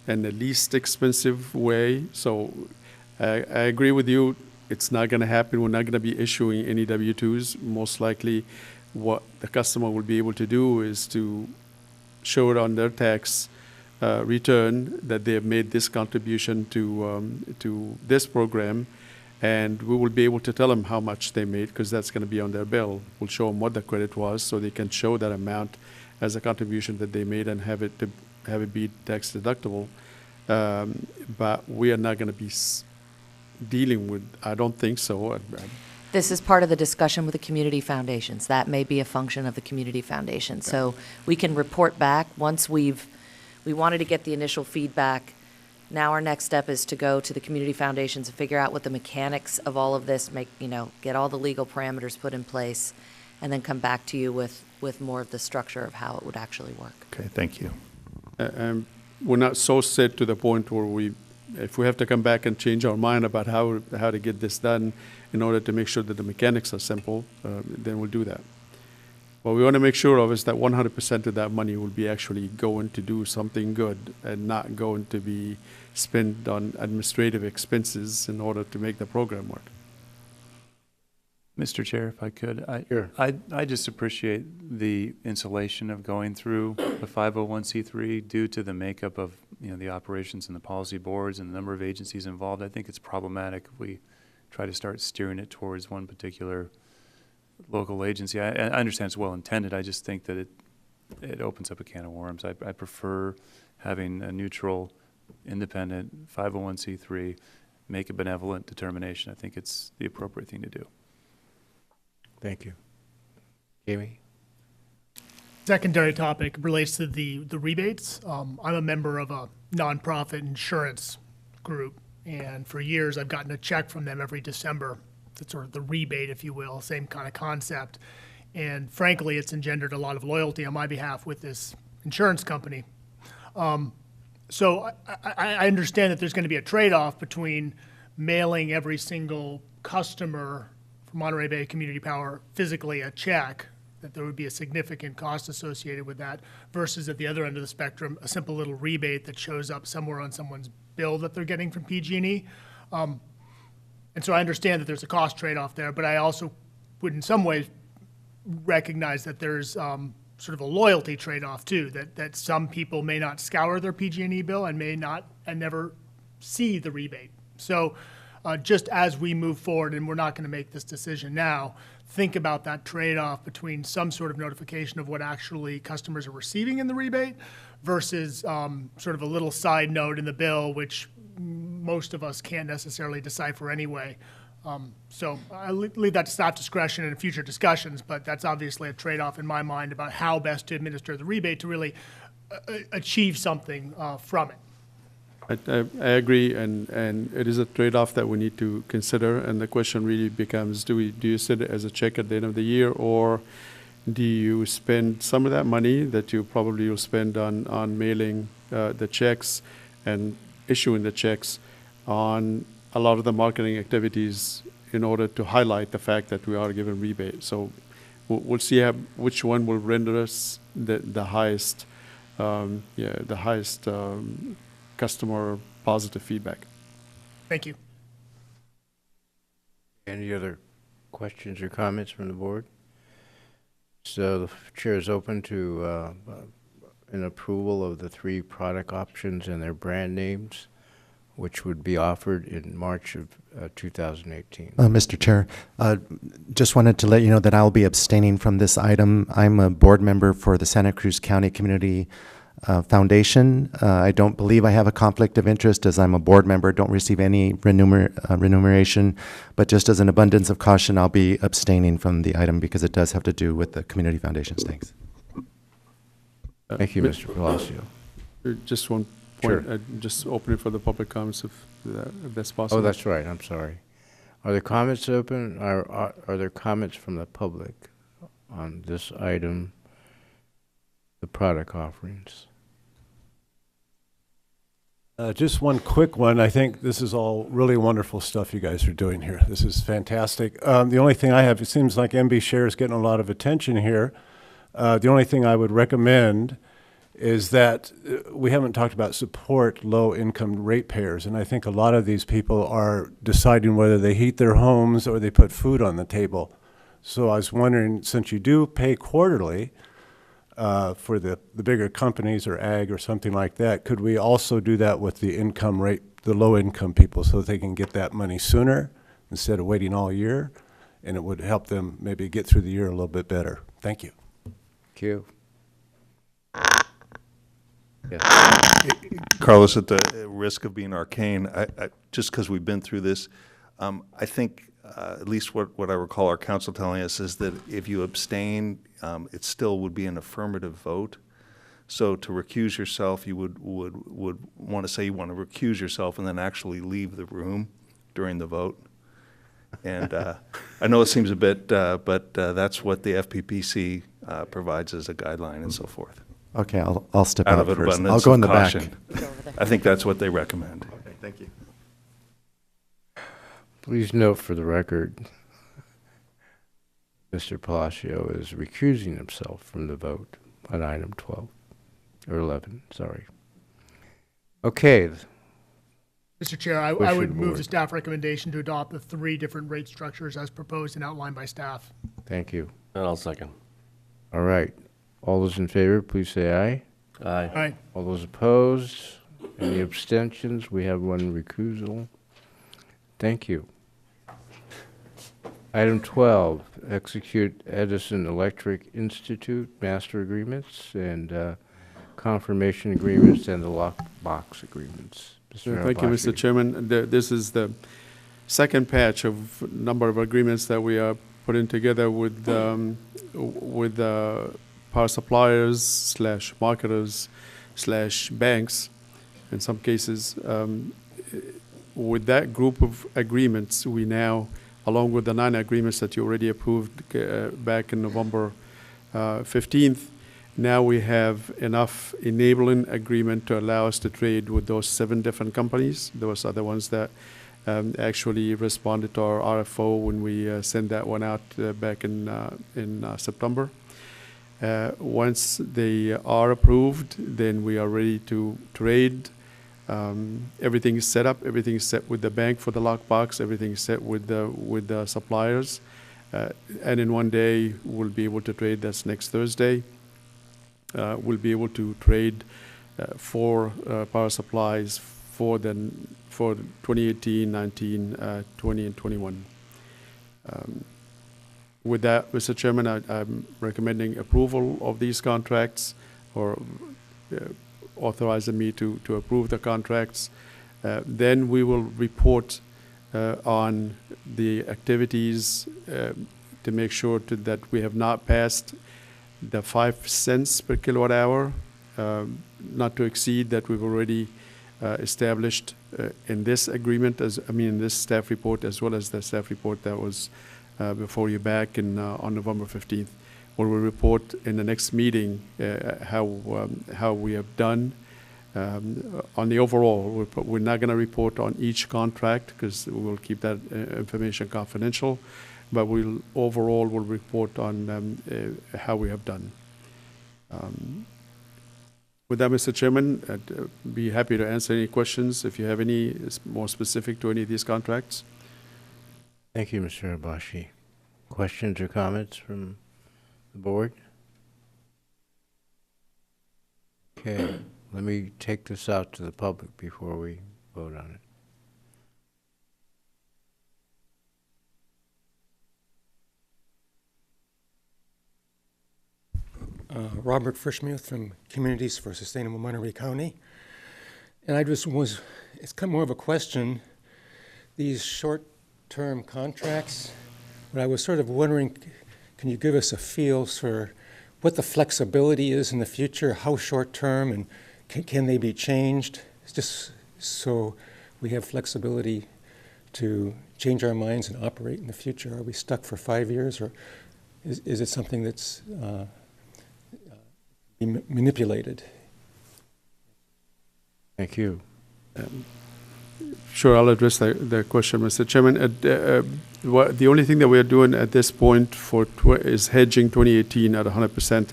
and the least expensive way. So I agree with you. It's not going to happen. We're not going to be issuing any W-2s. Most likely what the customer will be able to do is to show it on their tax return that they have made this contribution to this program, and we will be able to tell them how much they made because that's going to be on their bill. We'll show them what the credit was so they can show that amount as a contribution that they made and have it be tax deductible. But we are not going to be dealing with, I don't think so. This is part of the discussion with the community foundations. That may be a function of the community foundation. So we can report back once we wanted to get the initial feedback. Now our next step is to go to the community foundations and figure out what the mechanics of all of this get all the legal parameters put in place, and then come back to you with more of the structure of how it would actually work. Okay, thank you. We're not so set to the point where if we have to come back and change our mind about how to get this done in order to make sure that the mechanics are simple, then we'll do that. What we want to make sure of is that 100% of that money will be actually going to do something good and not going to be spent on administrative expenses in order to make the program work. Mr. Chair, if I could, Sure. I just appreciate the insulation of going through a 501c3 due to the makeup of the operations and the policy boards and the number of agencies involved. I think it's problematic if we try to start steering it towards one particular local agency. I understand it's well intended. I just think that it opens up a can of worms. I prefer having a neutral, independent 501c3 make a benevolent determination. I think it's the appropriate thing to do. Thank you. Jamie? Secondary topic relates to the rebates. I'm a member of a nonprofit insurance group, and for years I've gotten a check from them every December. It's sort of the rebate, if you will, same kind of concept. And frankly, it's engendered a lot of loyalty on my behalf with this insurance company. So I understand that there's going to be a trade-off between mailing every single customer from Monterey Bay Community Power physically a check, that there would be a significant cost associated with that, versus at the other end of the spectrum, a simple little rebate that shows up somewhere on someone's bill that they're getting from PG&E. And so I understand that there's a cost trade-off there, but I also would in some ways recognize that there's sort of a loyalty trade-off too, that some people may not scour their PG&E bill and may not and never see the rebate. So just as we move forward, and we're not going to make this decision now, think about that trade-off between some sort of notification of what actually customers are receiving in the rebate versus sort of a little side note in the bill, which most of us can't necessarily decipher anyway. So I leave that to staff discretion in future discussions, but that's obviously a trade-off in my mind about how best to administer the rebate to really achieve something from it. I agree, and it is a trade-off that we need to consider, and the question really becomes, do you send it as a check at the end of the year, or do you spend some of that money that you probably will spend on mailing the checks and issuing the checks on a lot of the marketing activities in order to highlight the fact that we are giving rebate? So we'll see which one will render us the highest, customer positive feedback. Thank you. Any other questions or comments from the board? So the chair is open to an approval of the 3 product options and their brand names, which would be offered in March of 2018. Mr. Chair, just wanted to let you know that I'll be abstaining from this item. I'm a board member for the Santa Cruz County Community Foundation. I don't believe I have a conflict of interest as I'm a board member, don't receive any remuneration, but just as an abundance of caution, I'll be abstaining from the item because it does have to do with the community foundations. Thanks. Thank you, Mr. Palacio. Just one point, Sure. just open it for the public comments if that's possible. Oh, that's right, I'm sorry. Are there comments open? Are there comments from the public on this item, the product offerings? Just one quick one. I think this is all really wonderful stuff you guys are doing here. This is fantastic. The only thing I have, it seems like MB Share is getting a lot of attention here. The only thing I would recommend is that we haven't talked about support low-income ratepayers, and I think a lot of these people are deciding whether they heat their homes or they put food on the table. So I was wondering, since you do pay quarterly, for the bigger companies or ag or something like that, could we also do that with the income rate, the low income people, so that they can get that money sooner instead of waiting all year, and it would help them maybe get through the year a little bit better? Thank you. Thank you. Yes. Carlos, at the risk of being arcane, just because we've been through this, I think at least what I recall our council telling us is that if you abstain, it still would be an affirmative vote. So to recuse yourself, you would want to say you want to recuse yourself and then actually leave the room during the vote. And I know it seems a bit, but that's what the FPPC provides as a guideline and so forth. Okay, I'll step out of an first. abundance I'll go in of the back. caution. I think that's what they recommend. Okay, thank you. Please note for the record, Mr. Palacio is recusing himself from the vote on item 12, or 11, sorry. Okay. Mr. Chair, I Wish of would the move board. the staff recommendation to adopt the 3 different rate structures as proposed and outlined by staff. Thank you. And I'll second. All right. All those in favor, please say aye. Aye. Aye. All those opposed? Any abstentions? We have one recusal. Thank you. Item 12, execute Edison Electric Institute master agreements and confirmation agreements and the lockbox agreements. Thank you, Mr. Chairman. This is the second patch of number of agreements that we are putting together with power suppliers / marketers / banks in some cases. With that group of agreements, we now, along with the 9 agreements that you already approved back in November 15th, now we have enough enabling agreement to allow us to trade with those 7 different companies. Those are the ones that actually responded to our RFO when we sent that one out back in September. Once they are approved, then we are ready to trade. Everything is set up. Everything is set with the bank for the lockbox. Everything is set with the suppliers. And in one day, we'll be able to trade. That's next Thursday. We'll be able to trade 4 power supplies for 2018, 19, 20, and 21. With that, Mr. Chairman, I'm recommending approval of these contracts, or authorizing me to approve the contracts. Then we will report on the activities to make sure that we have not passed the 5 cents per kilowatt hour, not to exceed that. We've already established in this agreement, in this staff report, as well as the staff report that was before you back on November 15th, where we report in the next meeting how we have done. On the overall, we're not going to report on each contract because we will keep that information confidential, but we'll report on how we have done. With that, Mr. Chairman, I'd be happy to answer any questions if you have any more specific to any of these contracts. Thank you, Mr. Abashi. Questions or comments from the board? Okay, let me take this out to the public before we vote on it. Robert Frischmuth from Communities for Sustainable Monterey County. And I just it's kind of more of a question. These short-term contracts, but I was sort of wondering, can you give us a feel for what the flexibility is in the future, how short-term, and can they be changed? It's just so we have flexibility to change our minds and operate in the future. Are we stuck for 5 years, or is it something that's manipulated? Thank you. Sure, I'll address the question, Mr. Chairman. The only thing that we are doing at this point is hedging 2018 at 100%.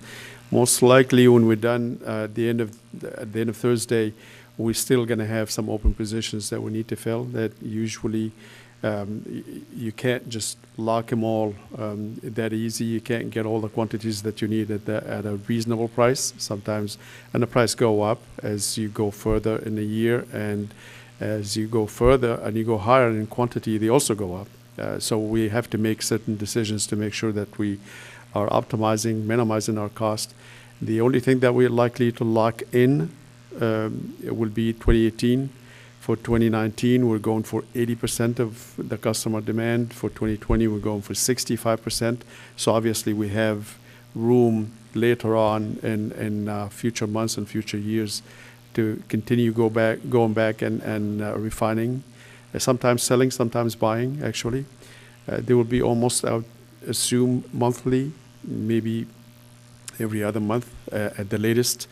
Most likely, when we're done at the end of Thursday, we're still going to have some open positions that we need to fill. That usually you can't just lock them all that easy. You can't get all the quantities that you need at a reasonable price sometimes, and the price go up as you go further in the year, and as you go further and you go higher in quantity, they also go up. So we have to make certain decisions to make sure that we are optimizing, minimizing our cost. The only thing that we're likely to lock in it will be 2018. For 2019, we're going for 80% of the customer demand. For 2020, we're going for 65%. So obviously, we have room later on in future months and future years to continue going back and refining, sometimes selling, sometimes buying, actually. There will be almost, I would assume, monthly, maybe every other month at the latest.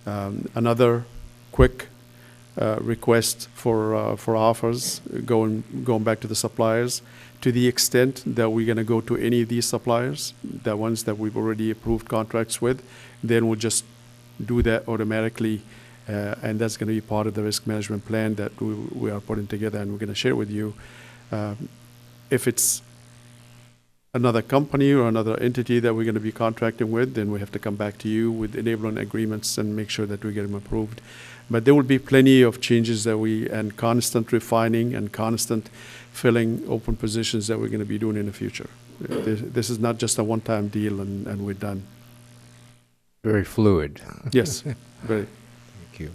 Another quick request for offers going back to the suppliers. To the extent that we're going to go to any of these suppliers, the ones that we've already approved contracts with, then we'll just do that automatically. And that's going to be part of the risk management plan that we are putting together, and we're going to share with you. If it's another company or another entity that we're going to be contracting with, then we have to come back to you with enabling agreements and make sure that we get them approved. But there will be plenty of changes and constant refining and constant filling open positions that we're going to be doing in the future. This is not just a one-time deal and we're done. Very fluid. Yes, very. Thank you.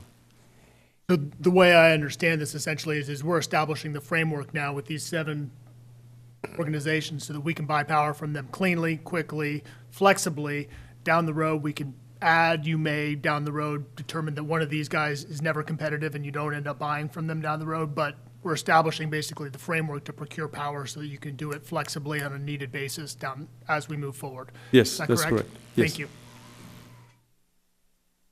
So the way I understand this essentially is we're establishing the framework now with these 7 organizations so that we can buy power from them cleanly, quickly, flexibly. Down the road, we can add, you may down the road determine that one of these guys is never competitive and you don't end up buying from them down the road, but we're establishing basically the framework to procure power so that you can do it flexibly on a needed basis down as we move forward. Yes, Is that that's correct. Yes. Thank you.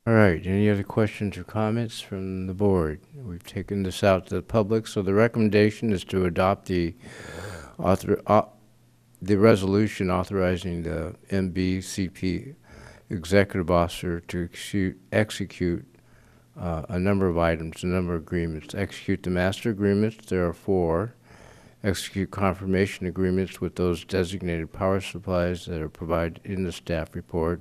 All right, any other questions or comments from the board? We've taken this out to the public, so the recommendation is to adopt the resolution authorizing the MBCP executive officer to execute a number of items, a number of agreements. Execute the master agreements, there are 4. Execute confirmation agreements with those designated power supplies that are provided in the staff report.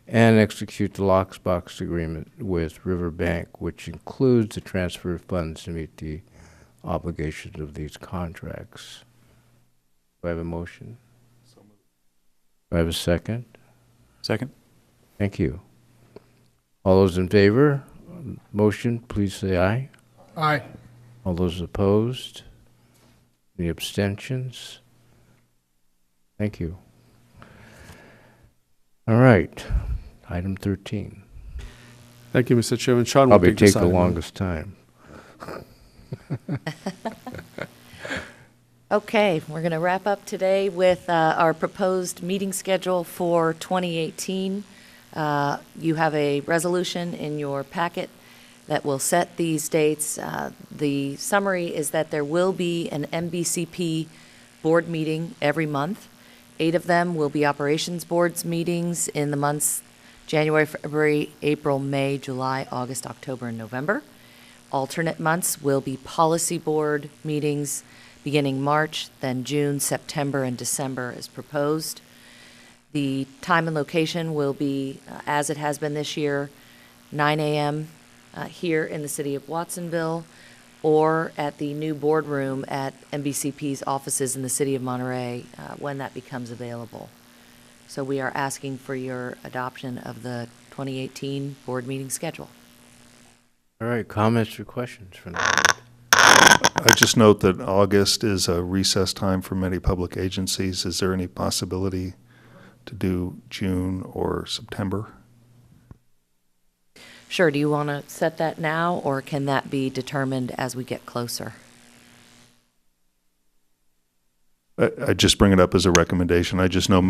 And execute the lockbox agreement with Riverbank, which includes the transfer of funds to meet the obligations of these contracts. Do I have a motion? Do I have a second? Second. Thank you. All those in favor? Motion, please say aye. Aye. All those opposed? Any abstentions? Thank you. All right. Item 13. Thank you, Mr. Chairman. Sean will Probably take this take the item. longest time. Okay, we're going to wrap up today with our proposed meeting schedule for 2018. You have a resolution in your packet that will set these dates. The summary is that there will be an MBCP board meeting every month. 8 of them will be operations boards meetings in the months January, February, April, May, July, August, October, and November. Alternate months will be policy board meetings beginning March, then June, September, and December as proposed. The time and location will be, as it has been this year, 9 a.m. Here in the city of Watsonville, or at the new boardroom at MBCP's offices in the city of Monterey when that becomes available. So we are asking for your adoption of the 2018 board meeting schedule. All right, comments or questions from the I just note that August is a recess time for many public agencies. Is there any possibility to do June or September? Sure, do you want to set that now, or can that be determined as we get closer? I just bring it up as a recommendation. I just know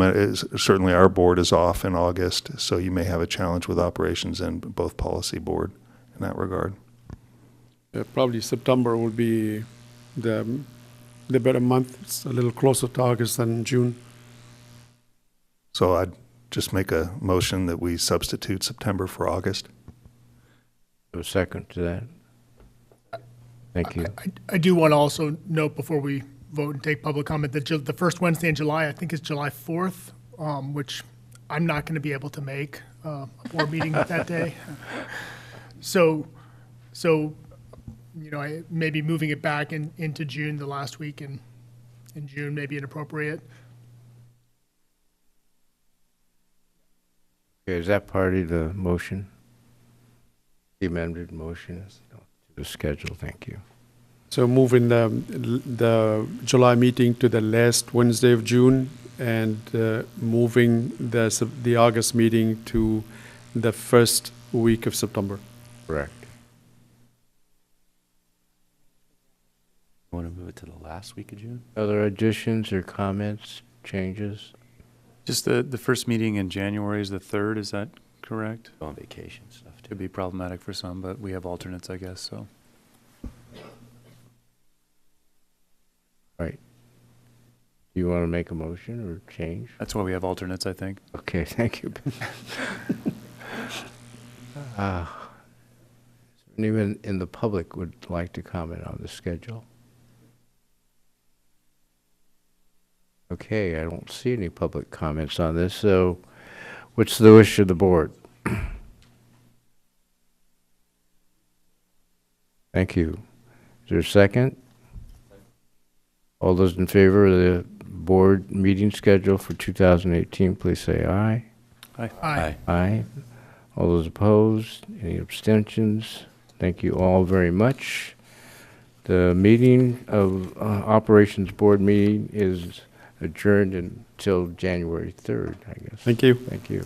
certainly our board is off in August, so you may have a challenge with operations and both policy board in that regard. Probably September would be the better month. It's a little closer to August than June. So I'd just make a motion that we substitute September for August. A second to that. Thank you. I do want to also note before we vote and take public comment that the first Wednesday in July, I think is July 4th, which I'm not going to be able to make a board meeting that day. So, you know, maybe moving it back into June, the last week in June, may be inappropriate. Okay, is that part of the motion? The amended motion is to the schedule. Thank you. So moving the July meeting to the last Wednesday of June, and moving the August meeting to the first week of September. Correct. Want to move it to the last week of June? Other additions or comments, changes? Just the first meeting in January is the 3rd, is that correct? Go on vacation stuff too. Could be problematic for some, but we have alternates, I guess, so. Right. Do you want to make a motion or change? That's why we have alternates, I think. Okay, thank you. Anyone in the public would like to comment on the schedule? Okay, I don't see any public comments on this, so what's the wish of the board? Thank you. Is there a second? All those in favor of the board meeting schedule for 2018, please say aye. Aye. Aye. Aye. All those opposed? Any abstentions? Thank you all very much. The meeting of Operations Board meeting is adjourned until January 3rd, I guess. Thank you. Thank you.